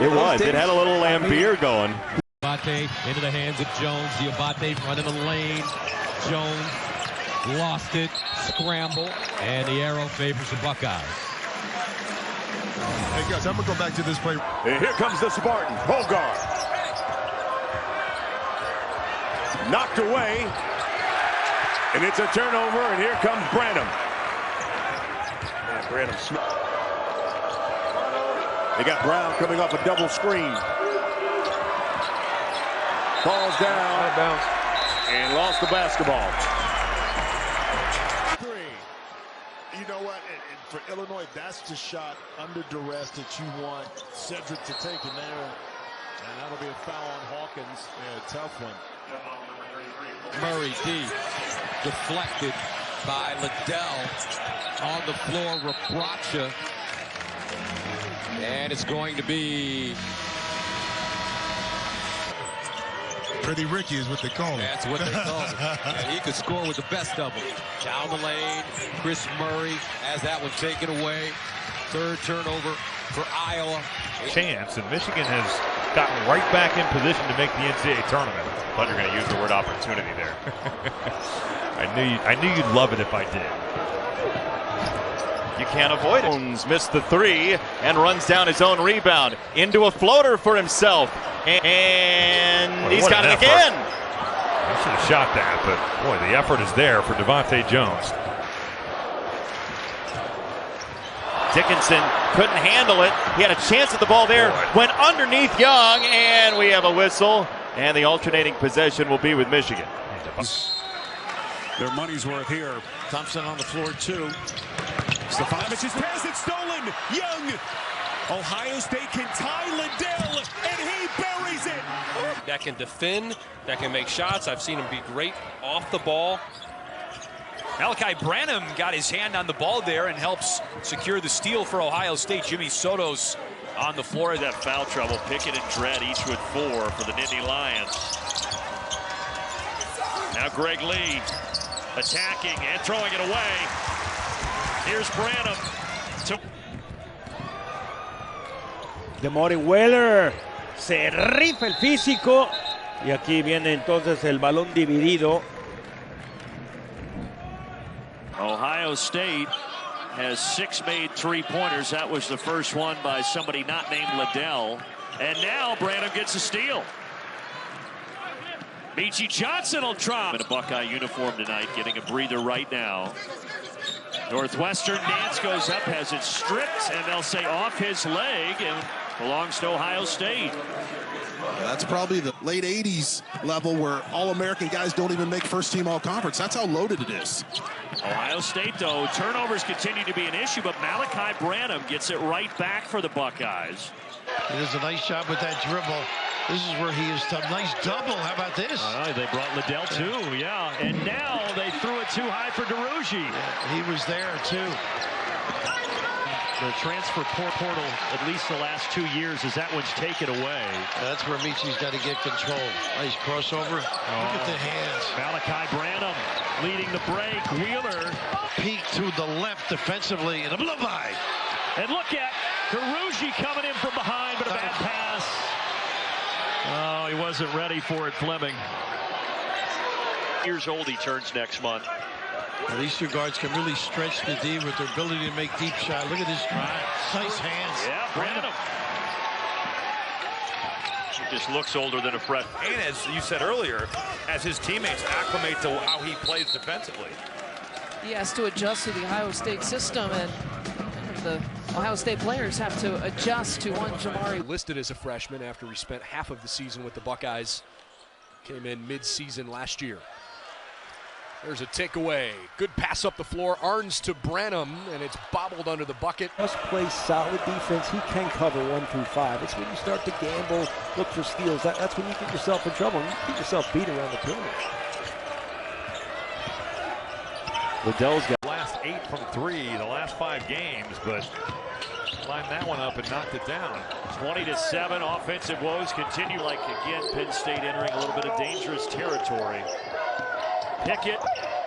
It was. It had a little Lambeer going. Diabate into the hands of Jones. Diabate running the lane. Jones lost it. Scramble. And the arrow favors the Buckeyes. Hey, guys, I'm going to go back to this play. And here comes the Spartan. Hogarth. Knocked away. And it's a turnover, and here comes Branham. Branham. They got Brown coming off a double screen. Falls down. Out of bounds. And lost the basketball. You know what? For Illinois, that's the shot under duress that you want Cedric to take in there. And that'll be a foul on Hawkins. Yeah, a tough one. Murray deep. Deflected by Liddell. On the floor, Rebracha. And it's going to be... Pretty Ricky is what they call him. That's what they call him. And he could score with the best of them. Down the lane, Chris Murray has that one taken away. Third turnover for Iowa. Chance, and Michigan has gotten right back in position to make the NCAA tournament. I thought you were going to use the word opportunity there. I knew you'd love it if I did. You can't avoid it. Jones missed the three and runs down his own rebound into a floater for himself. And he's got it again. I should have shot that, but boy, the effort is there for Devontae Jones. Dickinson couldn't handle it. He had a chance at the ball there. Went underneath Young, and we have a whistle. And the alternating possession will be with Michigan. Their money's worth here. Thompson on the floor, too. Stefanovic's pass, it's stolen. Young. Ohio State can tie Liddell, and he buries it. That can defend, that can make shots. I've seen him be great off the ball. Malaki Branham got his hand on the ball there and helps secure the steal for Ohio State. Jimmy Soto's on the floor. That foul trouble. Pickett and Dredd each with 4 for the Nittany Lions. Now Greg Lee attacking and throwing it away. Here's Branham. DeMaurice Weller se rifa el físico y aquí viene entonces el balón dividido. Ohio State has 6 made three-pointers. That was the first one by somebody not named Liddell. And now Branham gets a steal. Meechie Johnson will try. In a Buckeye uniform tonight, getting a breather right now. Northwestern, Nance goes up, has it stripped, and they'll say off his leg, and belongs to Ohio State. That's probably the late 80s level where All-American guys don't even make first-team All-Conference. That's how loaded it is. Ohio State, though, turnovers continue to be an issue, but Malaki Branham gets it right back for the Buckeyes. He does a nice job with that dribble. This is where he is tough. Nice double. How about this? They brought Liddell too, yeah. And now they threw it too high for DeRougie. Yeah, he was there too. The transfer portal, at least the last 2 years, as that one's taken away. That's where Meechie's got to get control. Nice crossover. Look at the hands. Malaki Branham leading the break. Wheeler. Peek to the left defensively. And a blow by. And look at DeRougie coming in from behind, but a bad pass. Oh, he wasn't ready for it, Fleming. Years old he turns next month. Well, these two guards can really stretch the D with their ability to make deep shot. Look at this drive. Nice hands. Yeah, Branham. He just looks older than a freshman. And as you said earlier, as his teammates acclimate to how he plays defensively. He has to adjust to the Ohio State system, and the Ohio State players have to adjust to one Jamari. Listed as a freshman after he spent half of the season with the Buckeyes. Came in mid-season last year. There's a takeaway. Good pass up the floor. Arns to Branham, and it's bobbled under the bucket. Must play solid defense. He can cover 1 through 5. It's when you start to gamble, look for steals. That's when you get yourself in trouble. You get yourself beat around the perimeter. Liddell's got last 8 from 3 the last 5 games, but lined that one up and knocked it down. 20-7. Offensive woes continue. Like again, Penn State entering a little bit of dangerous territory. Pickett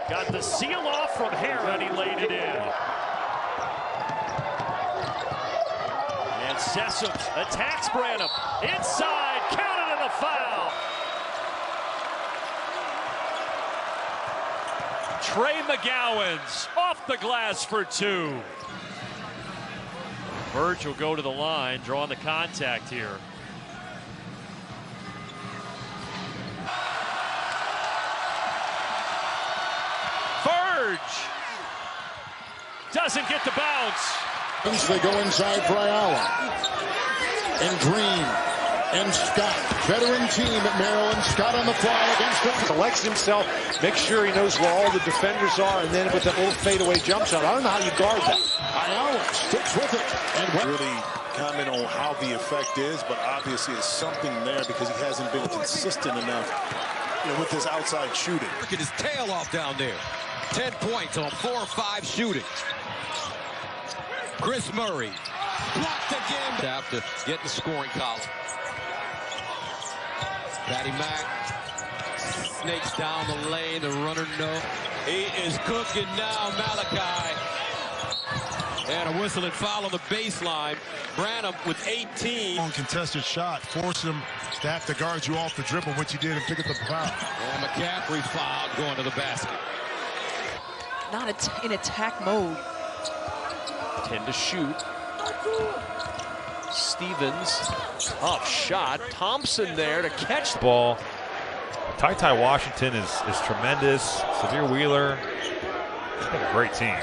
got the seal off from Hare, and he laid it in. And Sessoms attacks Branham. Inside, counted and a foul. Trey McGowan's off the glass for 2. Verge will go to the line, drawing the contact here. Verge doesn't get the bounce. They go inside for Ayala. And Green and Scott. Veteran team at Maryland. Scott on the fly against them. Collects himself, makes sure he knows where all the defenders are, and then with that little fadeaway jump shot. I don't know how you guard that. Ayala sticks with it. And really comment on how the effect is, but obviously it's something there because he hasn't been consistent enough, with his outside shooting. Look at his tail off down there. 10 points on 4 or 5 shooting. Chris Murray blocked again after getting the scoring column. Patty Mack snakes down the lane, the runner no. He is cooking now, Malaki. And a whistle and foul on the baseline. Branham with 18. Uncontested shot, force him to have to guard you off the dribble, which he did, and pick up the foul. And McCaffrey fouled going to the basket. Not in attack mode. 10 to shoot. Stevens, tough shot. Thompson there to catch the ball. Ty Washington is tremendous. Severe Wheeler. It's been a great team.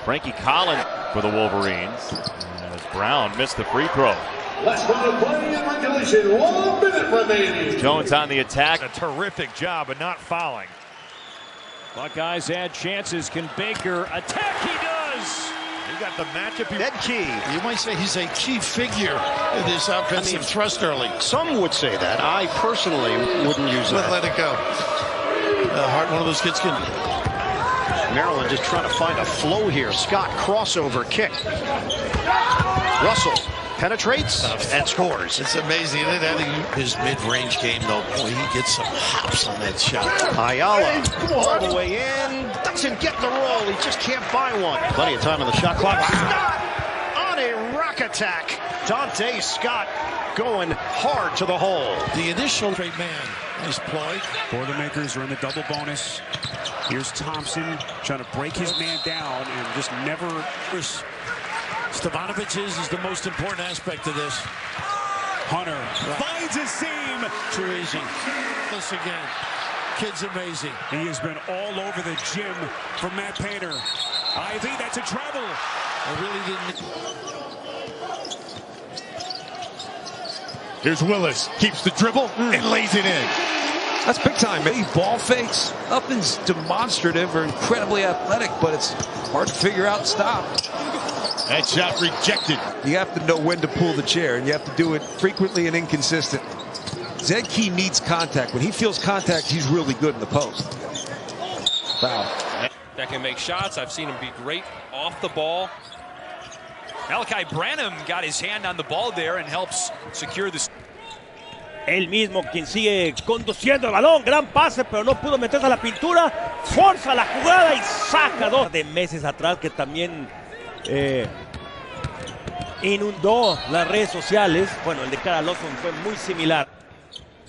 Frankie Collins for the Wolverines. As Brown missed the free throw. Last minute playing in regulation. 1 minute remaining. Jones on the attack. A terrific job of not fouling. Buckeyes add chances. Can Baker attack? He does. He got the matchup. Dead key. You might say he's a key figure in this offensive thrust early. Some would say that. I personally wouldn't use that. Let it go. One of those kids can. Maryland just trying to find a flow here. Scott crossover kick. Russell penetrates and scores. It's amazing. His mid-range game, though, boy, he gets some hops on that shot. Ayala all the way in. Doesn't get the roll. He just can't buy one. Plenty of time on the shot clock. Scott on a rock attack. Dante Scott going hard to the hole. The initial great man. Nice ploy. Boilermakers are in the double bonus. Here's Thompson trying to break his man down and just never. Stevanovich's is the most important aspect of this. Hunter finds a seam. Too easy. This again. Kid's amazing. He has been all over the gym for Matt Painter. Ivy, that's a travel. I really didn't. Here's Willis. Keeps the dribble and lays it in. That's big time, man. Ball fakes. Nothing's demonstrative or incredibly athletic, but it's hard to figure out and stop. That shot rejected. You have to know when to pull the chair, and you have to do it frequently and inconsistent. Zed Key needs contact. When he feels contact, he's really good in the post. Foul. That can make shots. I've seen him be great off the ball. Malaki Branham got his hand on the ball there and helps secure the. El mismo quien sigue conduciendo el balón, gran pase, pero no pudo meterse a la pintura, forza la jugada y saca dos de meses atrás que también inundó las redes sociales. Bueno, el de Cara Lawson fue muy similar.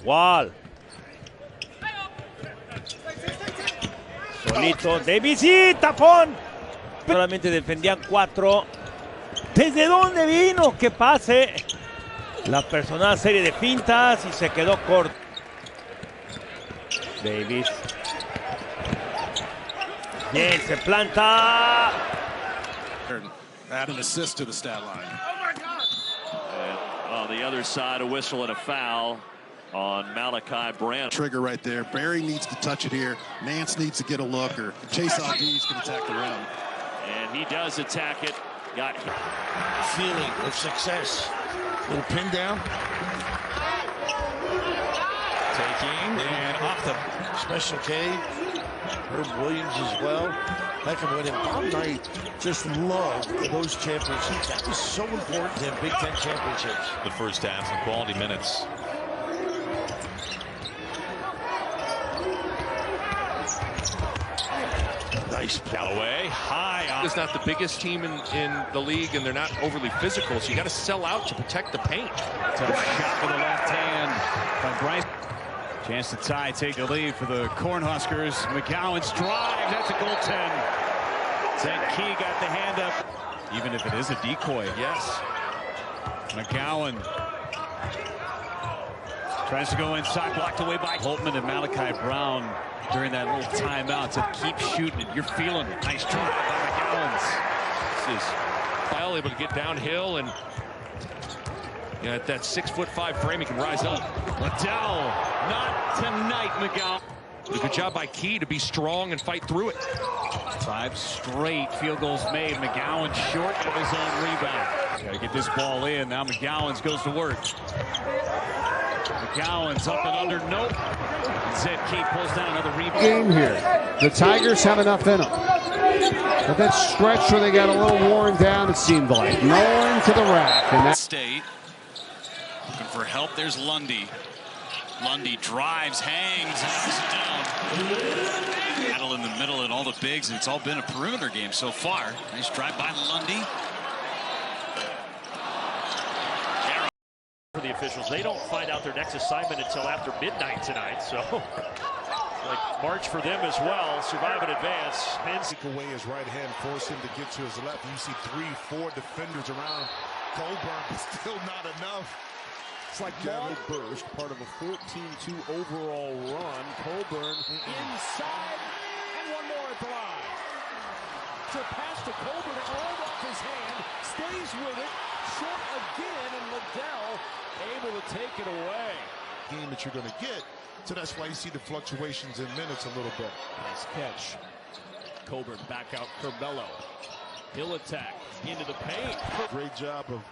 Wall. Solito de visita, Pon. Solamente defendían 4. ¿Desde dónde vino? Que pase. La personal serie de fintas y se quedó corto. Davis. Bien, se planta. Add an assist to the stat line. And on the other side, a whistle and a foul on Malaki Branham. Trigger right there. Barry needs to touch it here. Nance needs to get a look, or Chase Algiers can attack the rim. And he does attack it. Got feeling of success. Little pin down. Taking and off the special K. Herb Williams as well. That can win him. Bob Knight just loved those championships. That was so important to him, Big Ten championships. The first half, some quality minutes. Nice Callaway, high on. It's not the biggest team in the league, and they're not overly physical, so you got to sell out to protect the paint. Tough shot with the left hand by Bryce. Chance to tie, take the lead for the Cornhuskers. McGowan's drive, that's a goaltend. Zach Key got the hand up, even if it is a decoy. Yes. McGowan tries to go inside, blocked away by Holtman and Malaki Brown during that little timeout. Said keep shooting it, you're feeling it. Nice drive by McGowan's. This is Kyle able to get downhill, and at that 6'5" frame, he can rise up. Liddell, not tonight, McGowan. Good job by Key to be strong and fight through it. 5 straight field goals made. McGowan short of his own rebound. Got to get this ball in. Now McGowan's goes to work. McGowan's up and under. Nope. Zed Key pulls down another rebound. Game here. The Tigers have enough in them. But that stretch where they got a little worn down, it seemed like. No one to the rack. And that State looking for help. There's Lundy. Lundy drives, hangs, knocks it down. Battle in the middle and all the bigs, and it's all been a perimeter game so far. Nice drive by Lundy. For the officials, they don't find out their next assignment until after midnight tonight, so like March for them as well. Survive and advance. Take away his right hand, force him to get to his left. You see 3-4 defenders around Coburn, but still not enough. It's like long burst, part of a 14-2 overall run. Coburn inside, and one more at the line. So pass to Coburn, all off his hand, stays with it, short again, and Liddell able to take it away. Game that you're going to get, so that's why you see the fluctuations in minutes a little bit. Nice catch. Coburn back out, Curbelo. He'll attack into the paint. Great job of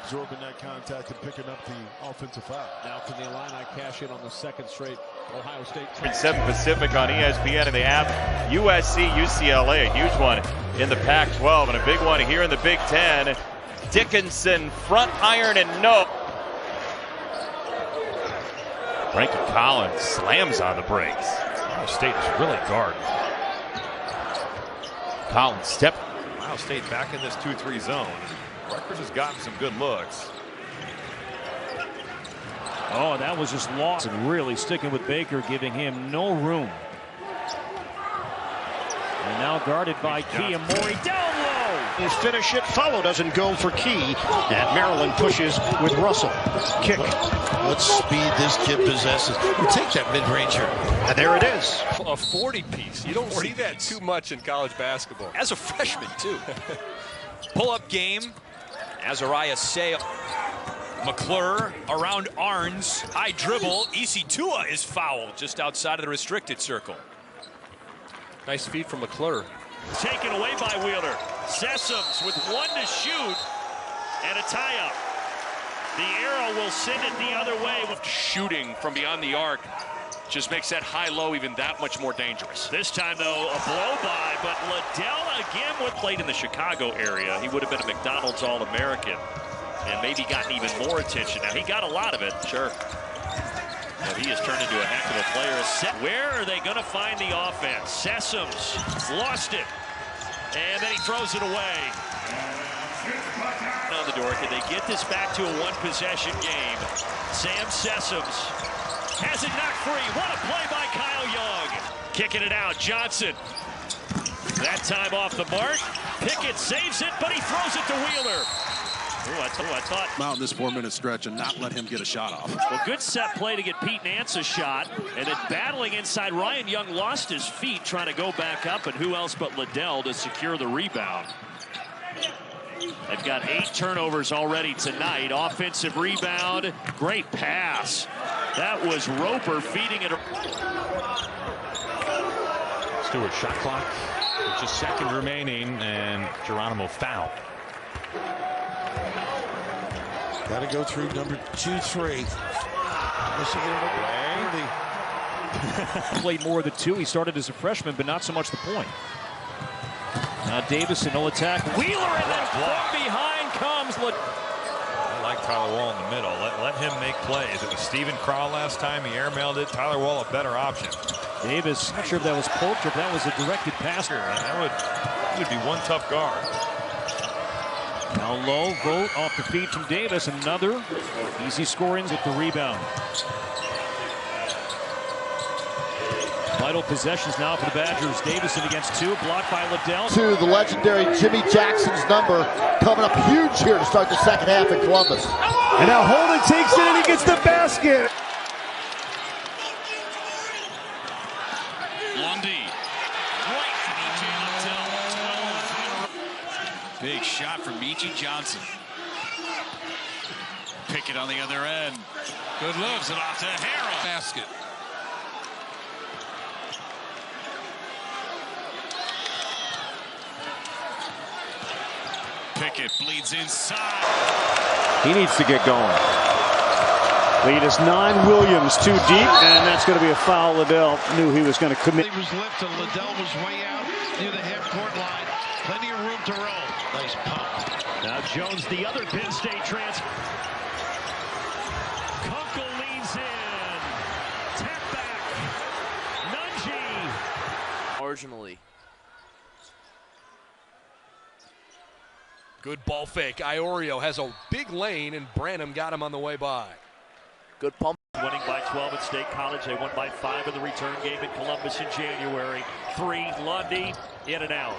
absorbing that contact and picking up the offensive foul. Now can the Illini cash in on the second straight Ohio State? 7 Pacific on ESPN, and they have USC UCLA, a huge one in the Pac-12 and a big one here in the Big Ten. Dickinson front iron and no. Frankie Collins slams on the brakes. Ohio State is really guarding. Collins step. Ohio State back in this 2-3 zone. Rutgers has gotten some good looks. Oh, that was just lost. And really sticking with Baker, giving him no room. And now guarded by Key. Amori down low. Finish it. Follow doesn't go for Key. And Maryland pushes with Russell. Kick. What speed this kid possesses. You take that mid-ranger. And there it is. A 40-piece. You don't see that too much in college basketball. As a freshman, too. Pull-up game. Azariah Sale. McClure around Arns. High dribble. Isi Tua is fouled just outside of the restricted circle. Nice feed from McClure. Taken away by Wheeler. Sessoms with 1 to shoot and a tie-up. The arrow will send it the other way. Shooting from beyond the arc just makes that high-low even that much more dangerous. This time, though, a blow-by, but Liddell again with played in the Chicago area. He would have been a McDonald's All-American and maybe gotten even more attention. Now, he got a lot of it, sure. But he has turned into a heck of a player. Where are they going to find the offense? Sessoms lost it, and then he throws it away. On the door, can they get this back to a 1-possession game? Sam Sessoms has it knocked free. What a play by Kyle Young. Kicking it out, Johnson. That time off the mark. Pickett saves it, but he throws it to Wheeler. Ooh, I thought. Out in this 4-minute stretch and not let him get a shot off. Well, good set play to get Pete Nance a shot, and then battling inside. Ryan Young lost his feet trying to go back up, and who else but Liddell to secure the rebound. They've got 8 turnovers already tonight. Offensive rebound, great pass. That was Roper feeding it. Stewart shot clock, just seconds remaining, and Geronimo foul. Got to go through number 2-3. Played more of the 2. He started as a freshman, but not so much the point. Now Davison will attack. Wheeler, and then from behind comes. I like Tyler Wall in the middle. Let him make plays. It was Stephen Crowl last time. He airmailed it. Tyler Wall a better option. Davis, not sure if that was poked or if that was a directed pass. That would be one tough guard. Now low, Vogt off the feet from Davis. Another easy scoring with the rebound. Vital possessions now for the Badgers. Davison against two, blocked by Liddell. To the legendary Jimmy Jackson's number, coming up huge here to start the second half in Columbus. And now Holden takes it and he gets the basket. Lundy. Right from E.J. Liddell. Big shot from Meechie Johnson. Pickett on the other end. Good looks it off to Harrell. Basket. Pickett bleeds inside. He needs to get going. Lead is 9. Williams too deep, and that's going to be a foul. Liddell knew he was going to commit. He was lifted. Liddell was way out near the half-court line. Plenty of room to roll. Nice pump. Now Jones, the other Penn State transfer. Kunkel leans in. Tap back. Nunji. Marginally. Good ball fake. Iorio has a big lane, and Branham got him on the way by. Good pump. Winning by 12 at State College. They won by 5 in the return game in Columbus in January. 3, Lundy, in and out.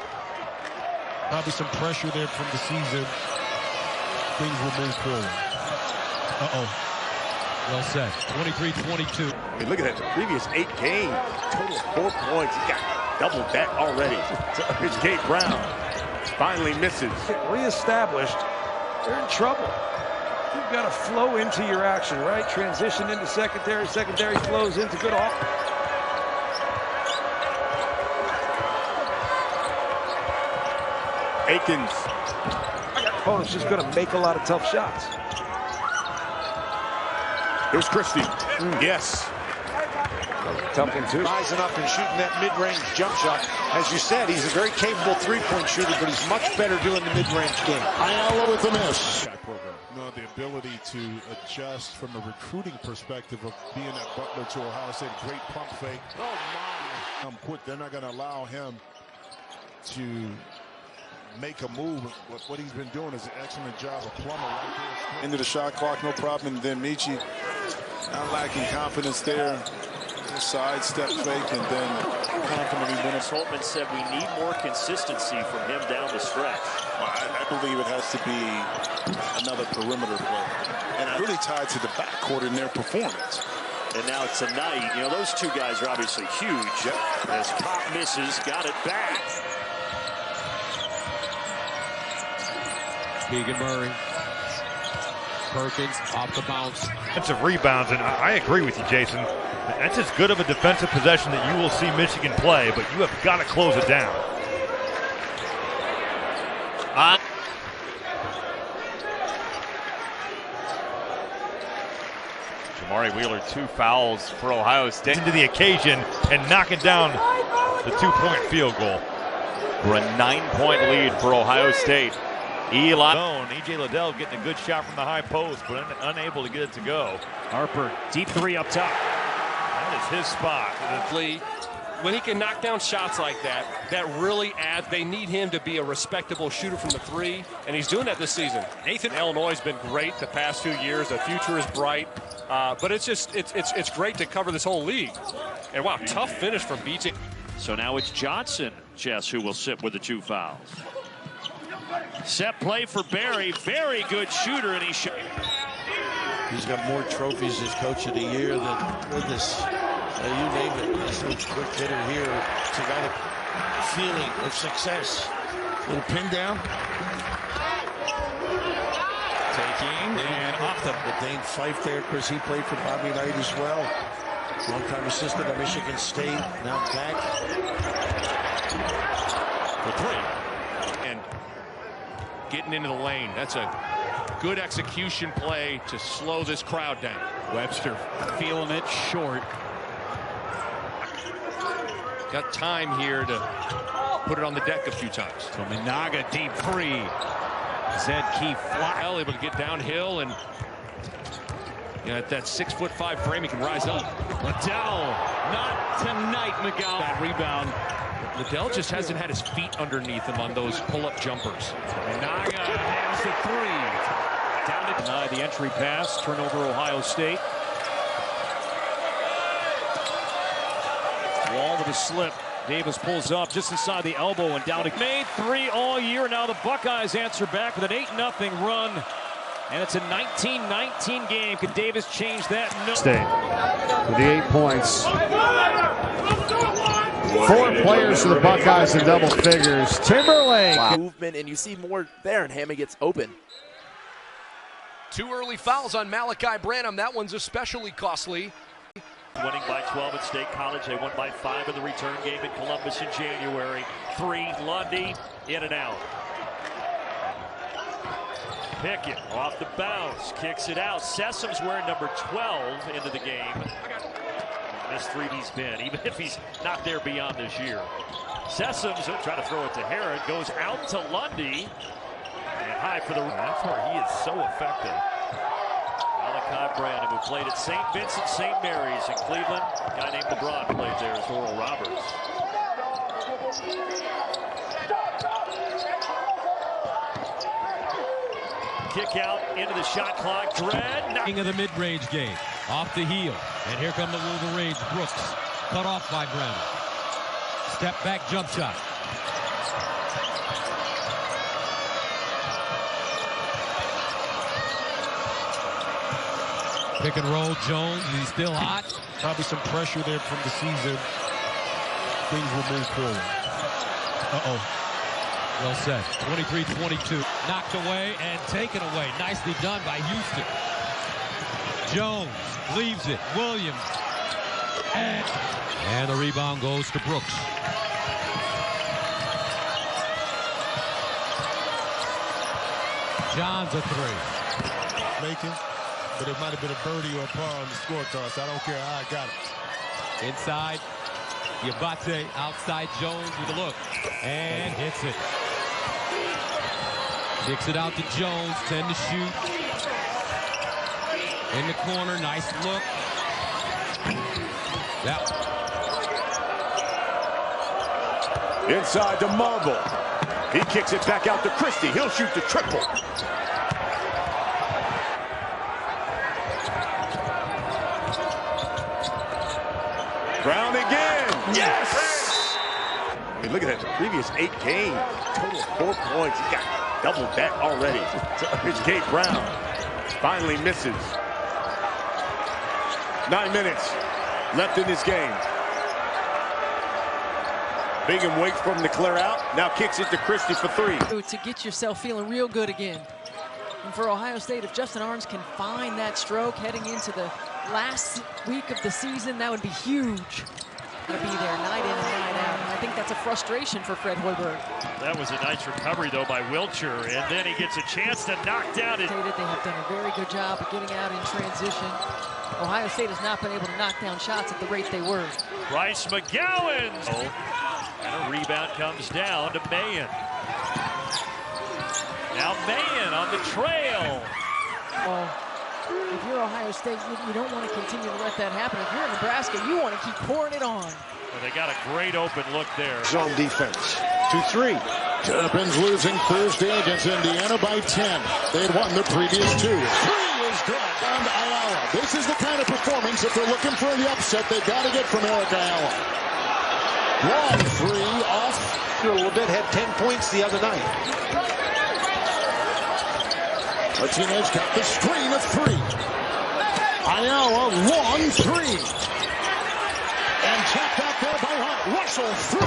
Probably some pressure there from the season. Things will move forward. Uh-oh. Well said. 23-22. I mean, look at that. The previous 8 games, total of 4 points. He got double that already. So here's Gabe Brown. Finally misses. Reestablished. They're in trouble. You've got to flow into your action, right? Transition into secondary. Secondary flows into good off. Akins. Opponent's just going to make a lot of tough shots. Here's Christie. Yes. Tough one too. Rising up and shooting that mid-range jump shot. As you said, he's a very capable three-point shooter, but he's much better doing the mid-range game. Ayala with the miss. No, the ability to adjust from a recruiting perspective of being at Butler to Ohio State. Great pump fake. Oh my! Quick. They're not going to allow him to make a move. What he's been doing is an excellent job of Plummer right there. Into the shot clock, no problem. And then Meechie not lacking confidence there. Side step fake and then confidently win it. Holtman said we need more consistency from him down the stretch. Well, I believe it has to be another perimeter play. And I'm really tied to the backcourt in their performance. And now tonight, you know, those two guys are obviously huge. Yep. As Pop misses, got it back. Keegan Murray. Perkins off the bounce. Defensive rebounds, and I agree with you, Jason. That's as good of a defensive possession that you will see Michigan play, but you have got to close it down. Jamari Wheeler, 2 fouls for Ohio State. Into the occasion and knocking down the 2-point field goal. For a 9-point lead for Ohio State. E.J. Liddell getting a good shot from the high post, but unable to get it to go. Harper, deep 3 up top. That is his spot. When he can knock down shots like that, that really adds. They need him to be a respectable shooter from the 3, and he's doing that this season. Nathan, Illinois has been great the past 2 years. The future is bright, but it's great to cover this whole league. And wow, tough finish from BJ. So now it's Johnson, Jess, who will sit with the 2 fouls. Set play for Barry. Very good shooter, and he's got more trophies as coach of the year than goodness. You name it. This little quick hitter here. It's got a feeling of success. Little pin down. Taking and off the Dane Fife there. Of course, he played for Bobby Knight as well. Long-time assistant at Michigan State. Now back for 3. And getting into the lane. That's a good execution play to slow this crowd down. Webster feeling it short. Got time here to put it on the deck a few times. So Minaga deep 3. Zed Key fly. Able to get downhill and Yeah, at that 6'5" frame, he can rise up. Liddell, not tonight, Miguel. Bad rebound. Liddell just hasn't had his feet underneath him on those pull-up jumpers. Naga has the three. Down to deny the entry pass. Turnover, Ohio State. Wall with a slip. Davis pulls up just inside the elbow and down. Made three all year. Now the Buckeyes answer back with an 8-0 run. And it's a 19-19 game. Could Davis change that? No. State with the 8 points. 4 players for the Buckeyes in double figures. Timberlake. Wow. Movement, and you see more there, and Hammond gets open. 2 early fouls on Malaki Branham. That one's especially costly. Winning by 12 at State College. They won by 5 in the return game in Columbus in January. 3, Lundy, in and out. Pickett off the bounce, kicks it out. Sessum's wearing number 12 into the game. Best 3D's been, even if he's not there beyond this year. Sessum's trying to throw it to Herod, goes out to Lundy, and high for the. That's where he is so effective. Malaki Branham, who played at St. Vincent St. Mary's in Cleveland. A guy named LeBron played there as Oral Roberts. Kick out into the shot clock. Dredd. King of the mid-range game. Off the heel. And here come the Wolverines. Brooks. Cut off by Branham. Step back jump shot. Pick and roll. Jones. He's still hot. Probably some pressure there from the season. Things will move forward. Uh-oh. Well said. 23-22. Knocked away and taken away. Nicely done by Houston. Jones leaves it. Williams. And the rebound goes to Brooks. John's a 3. Making, but it might have been a birdie or a par on the score toss. I don't care how I got it. Inside. Yabate outside Jones with a look. And hits it. Kicks it out to Jones, 10 to shoot. In the corner, nice look. That. Inside to Marble. He kicks it back out to Christie. He'll shoot the triple. Brown again. Yes! I mean, look at that. The previous 8 games, total 4 points. He got double that already. So here's Gabe Brown. Finally misses. 9 minutes left in this game. Bingham waits for him to clear out. Now kicks it to Christie for 3. To get yourself feeling real good again. And for Ohio State, if Justin Arns can find that stroke heading into the last week of the season, that would be huge. To be there night in and night out. And I think that's a frustration for Fred Hoiberg. That was a nice recovery, though, by Wilcher. And then he gets a chance to knock down his. They have done a very good job of getting out in transition. Ohio State has not been able to knock down shots at the rate they were. Bryce McGowan. And a rebound comes down to Mayen. Now Mayen on the trail. If you're Ohio State, you don't want to continue to let that happen. If you're Nebraska, you want to keep pouring it on. Well, they got a great open look there. Zone defense. 2-3. Terrapins losing Thursday against Indiana by 10. They had won the previous 2. 3 is good. And Ayala. This is the kind of performance, if they're looking for the upset, they've got to get from Eric Ayala. Long 3 off. Ledet had 10 points the other night. Martinez got the screen of 3. Ayala, long 3. And checked out there by Hunt. Russell, 3.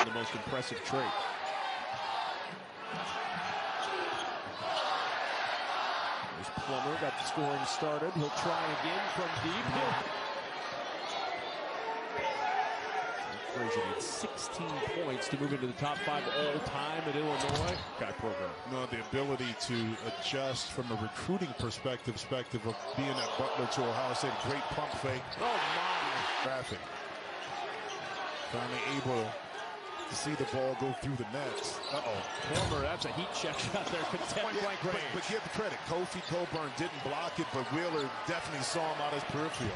The most impressive trait. There's Plummer, got the scoring started. He'll try again from deep. Frazier needs 16 points to move into the top 5 all-time at Illinois. Guy program. No, the ability to adjust from a recruiting perspective of being at Butler to Ohio State. Great pump fake. Oh, my. Traffic. Finally able to see the ball go through the nets. Plummer, that's a heat check shot there. Point blank range. But give credit. Kofi Coburn didn't block it, but Wheeler definitely saw him out his peripheral.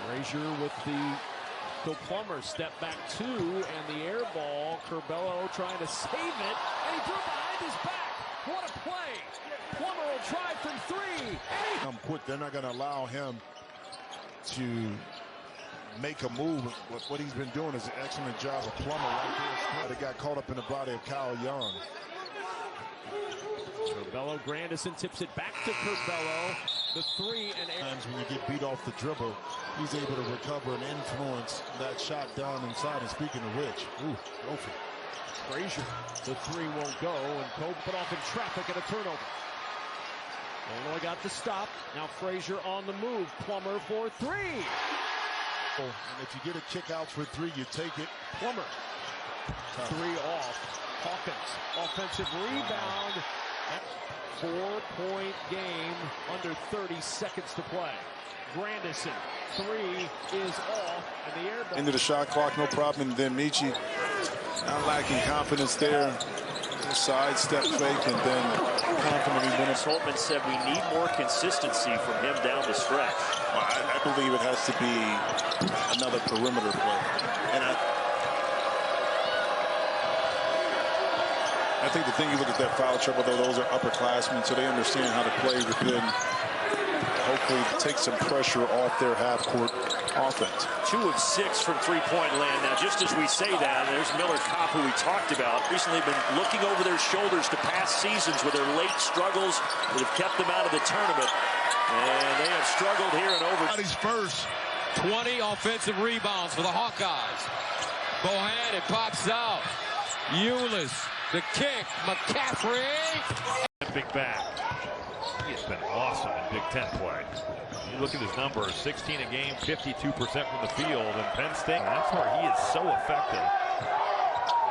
Frazier with the Plummer step back 2 and the air ball. Curbelo trying to save it, and he threw it behind his back. What a play! Plummer will try from 3. I'm quick. They're not going to allow him to make a move. What he's been doing is an excellent job of Plummer right there. They got caught up in the body of Kyle Young. Curbelo, Grandison tips it back to Curbelo. The 3 and air. When you get beat off the dribble, he's able to recover and influence that shot down inside. And speaking of which, Kofi. Frazier, the 3 won't go, and Kobe put off in traffic and a turnover. Illinois got the stop. Now Frazier on the move. Plummer for 3. And if you get a kick out for 3, you take it. Plummer. 3 off. Hawkins. Offensive rebound. 4-point game. Under 30 seconds to play. Grandison. 3 is off. And the air ball. Into the shot clock, no problem. And then Michi not lacking confidence there. Side step fake and then confidently win it. Holtman said we need more consistency from him down the stretch. Well, I believe it has to be another perimeter play. And I think the thing, you look at that foul trouble, though, those are upperclassmen, so they understand how to play within, hopefully take some pressure off their half-court offense. 2 of 6 from three-point land. Now, just as we say that, there's Miller Kopp, who we talked about, recently been looking over their shoulders to past seasons with their late struggles that have kept them out of the tournament. And they have struggled here in over. He's first. 20 offensive rebounds for the Hawkeyes. Bohan, it pops out. Euless, the kick, McCaffrey. Big back. He has been awesome in Big Ten play. You look at his numbers, 16 a game, 52% from the field, and Penn State, that's where he is so effective.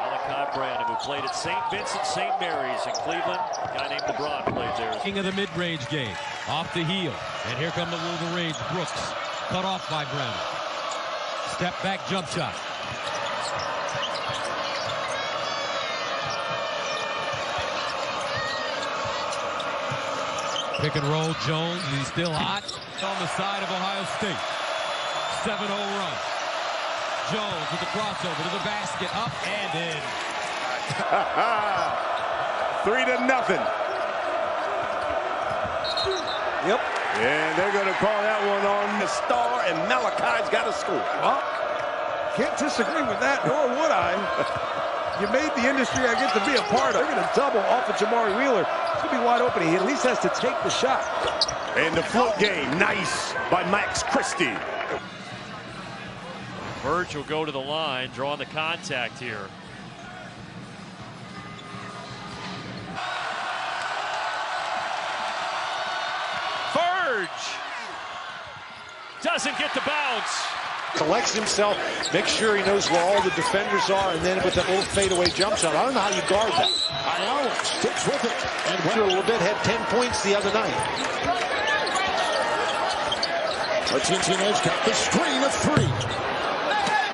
Malaki Branham, who played at St. Vincent St. Mary's in Cleveland. A guy named LeBron played there. King of the mid-range game, off the heel, and here come the Wolverines. Brooks, cut off by Branham. Step back jump shot. Pick and roll, Jones, he's still hot. On the side of Ohio State. 7-0 run. Jones with the crossover to the basket, up and in. 3-0. Yep. And they're going to call that one on the star, and Malachi's got to score. Well, can't disagree with that, nor would I. You made the industry I get to be a part of. They're going to double off of Jamari Wheeler. It's going to be wide open. He at least has to take the shot. And the float game, nice by Max Christie. Verge will go to the line, drawing the contact here. Verge doesn't get the bounce. Collects himself, makes sure he knows where all the defenders are, and then with that little fadeaway jump shot. I don't know how you guard that. Ayala sticks with it, and went a little bit, had 10 points the other night. Martinez got the screen of 3.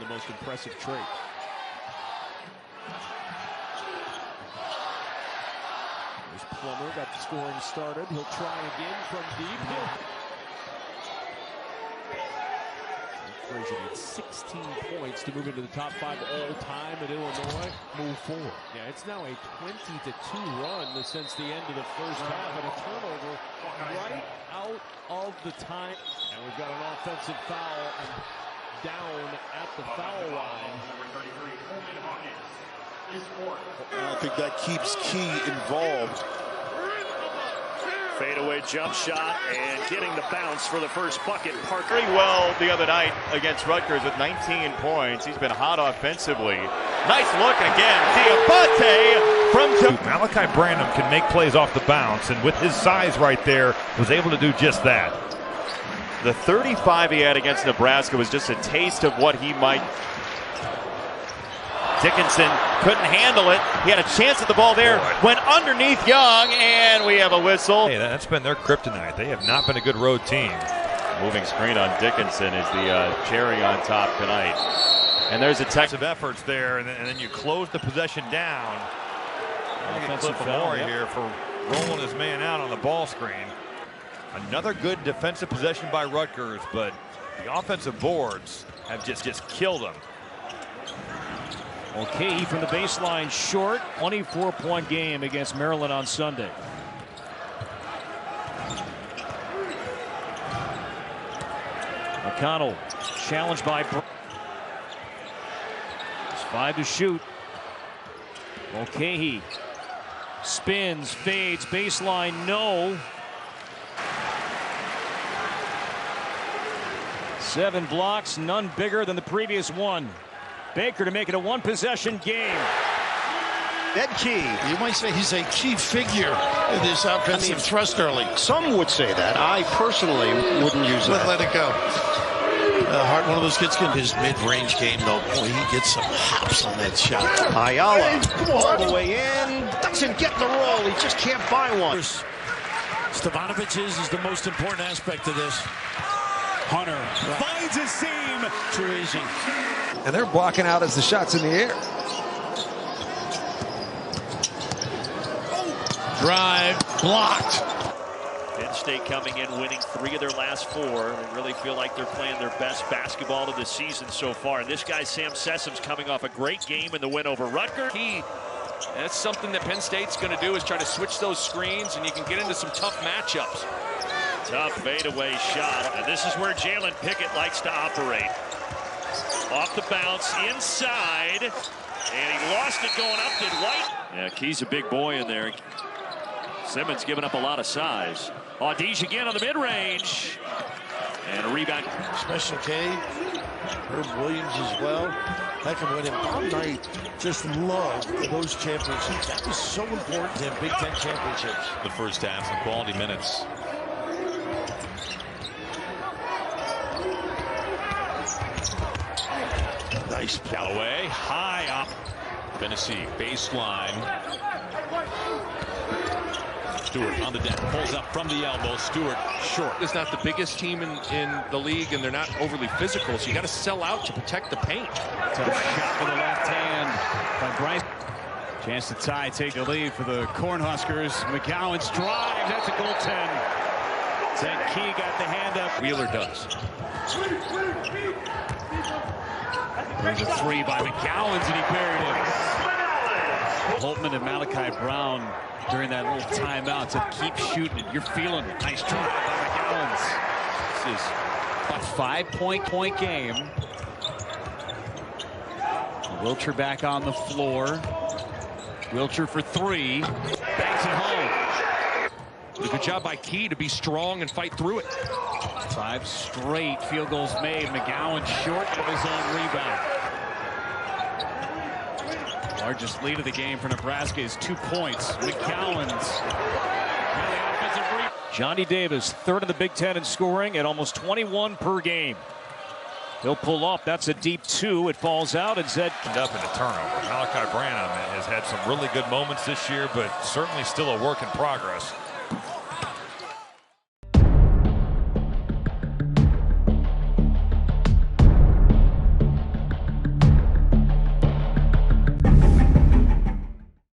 The most impressive trait. There's Plummer, got the scoring started. He'll try again from deep. Frazier needs 16 points to move into the top 5 all-time at Illinois. Move forward. Yeah, it's now a 20-2 run since the end of the first half, and a turnover right out of the time. And we've got an offensive foul and down at the foul line. I think that keeps Key involved. Fadeaway jump shot and getting the bounce for the first bucket. Parker Very well the other night against Rutgers with 19 points. He's been hot offensively. Nice look again. Diabate from Malaki Branham can make plays off the bounce, and with his size right there, was able to do just that. The 35 he had against Nebraska was just a taste of what he might. Dickinson couldn't handle it. He had a chance at the ball there. Went underneath Young, and we have a whistle. Hey, that's been their kryptonite. They have not been a good road team. Moving screen on Dickinson is the cherry on top tonight. And there's a defensive efforts there, and then you close the possession down. Offensive foul here for rolling his man out on the ball screen. Another good defensive possession by Rutgers, but the offensive boards have just killed them. Okay, from the baseline short, 24-point game against Maryland on Sunday. McConnell challenged by it's 5 to shoot. Mulcahy spins, fades, baseline, no. 7 blocks, none bigger than the previous one. Baker to make it a one-possession game. That key, you might say he's a key figure in this offensive thrust early. Some would say that. I personally wouldn't use that. Let it go. Hart, one of those kids in his mid-range game, though. Boy, he gets some hops on that shot. Ayala all the way in. Doesn't get the roll. He just can't buy one. Stavanovic's is the most important aspect of this. Hunter finds a seam. Too easy. And they're blocking out as the shot's in the air. Drive blocked. Penn State coming in, winning 3 of their last 4. They really feel like they're playing their best basketball of the season so far. And this guy, Sam Sessom's coming off a great game in the win over Rutgers. That's something that Penn State's going to do, is try to switch those screens, and you can get into some tough matchups. Tough fadeaway shot. And this is where Jalen Pickett likes to operate. Off the bounce, inside. And he lost it going up. Did White? Yeah, Key's a big boy in there. Simmons giving up a lot of size. Audige again on the mid-range. And a rebound. Special K. Herb Williams as well. That can win him. Bob Knight just loved those championships. That was so important to him, Big Ten championships. The first half, some quality minutes. Nice Galloway, high up. Tennessee baseline. Stewart on the deck, pulls up from the elbow. Stewart short. It's not the biggest team in the league, and they're not overly physical, so you got to sell out to protect the paint. Tough shot with the left hand by Bryce. Chance to tie, take the lead for the Cornhuskers. McGowan's drive, that's a goaltend. Zach Key got the hand up. Wheeler does. There's a 3 by McGowan's, and he buried it. Holtman and Malaki Brown during that little timeout said, keep shooting it. You're feeling it. Nice drive by McGowan's. This is a 5-point game. Wilcher back on the floor. Wilcher for 3. Banks it home. Good job by Key to be strong and fight through it. 5 straight field goals made. McGowan short of his own rebound. Largest lead of the game for Nebraska is 2 points. McGowan's. Johnny Davis, 3rd in the Big Ten in scoring at almost 21 per game. He'll pull up. That's a deep 2. It falls out, and Zed up in a turnover. Malaki Branham has had some really good moments this year, but certainly still a work in progress.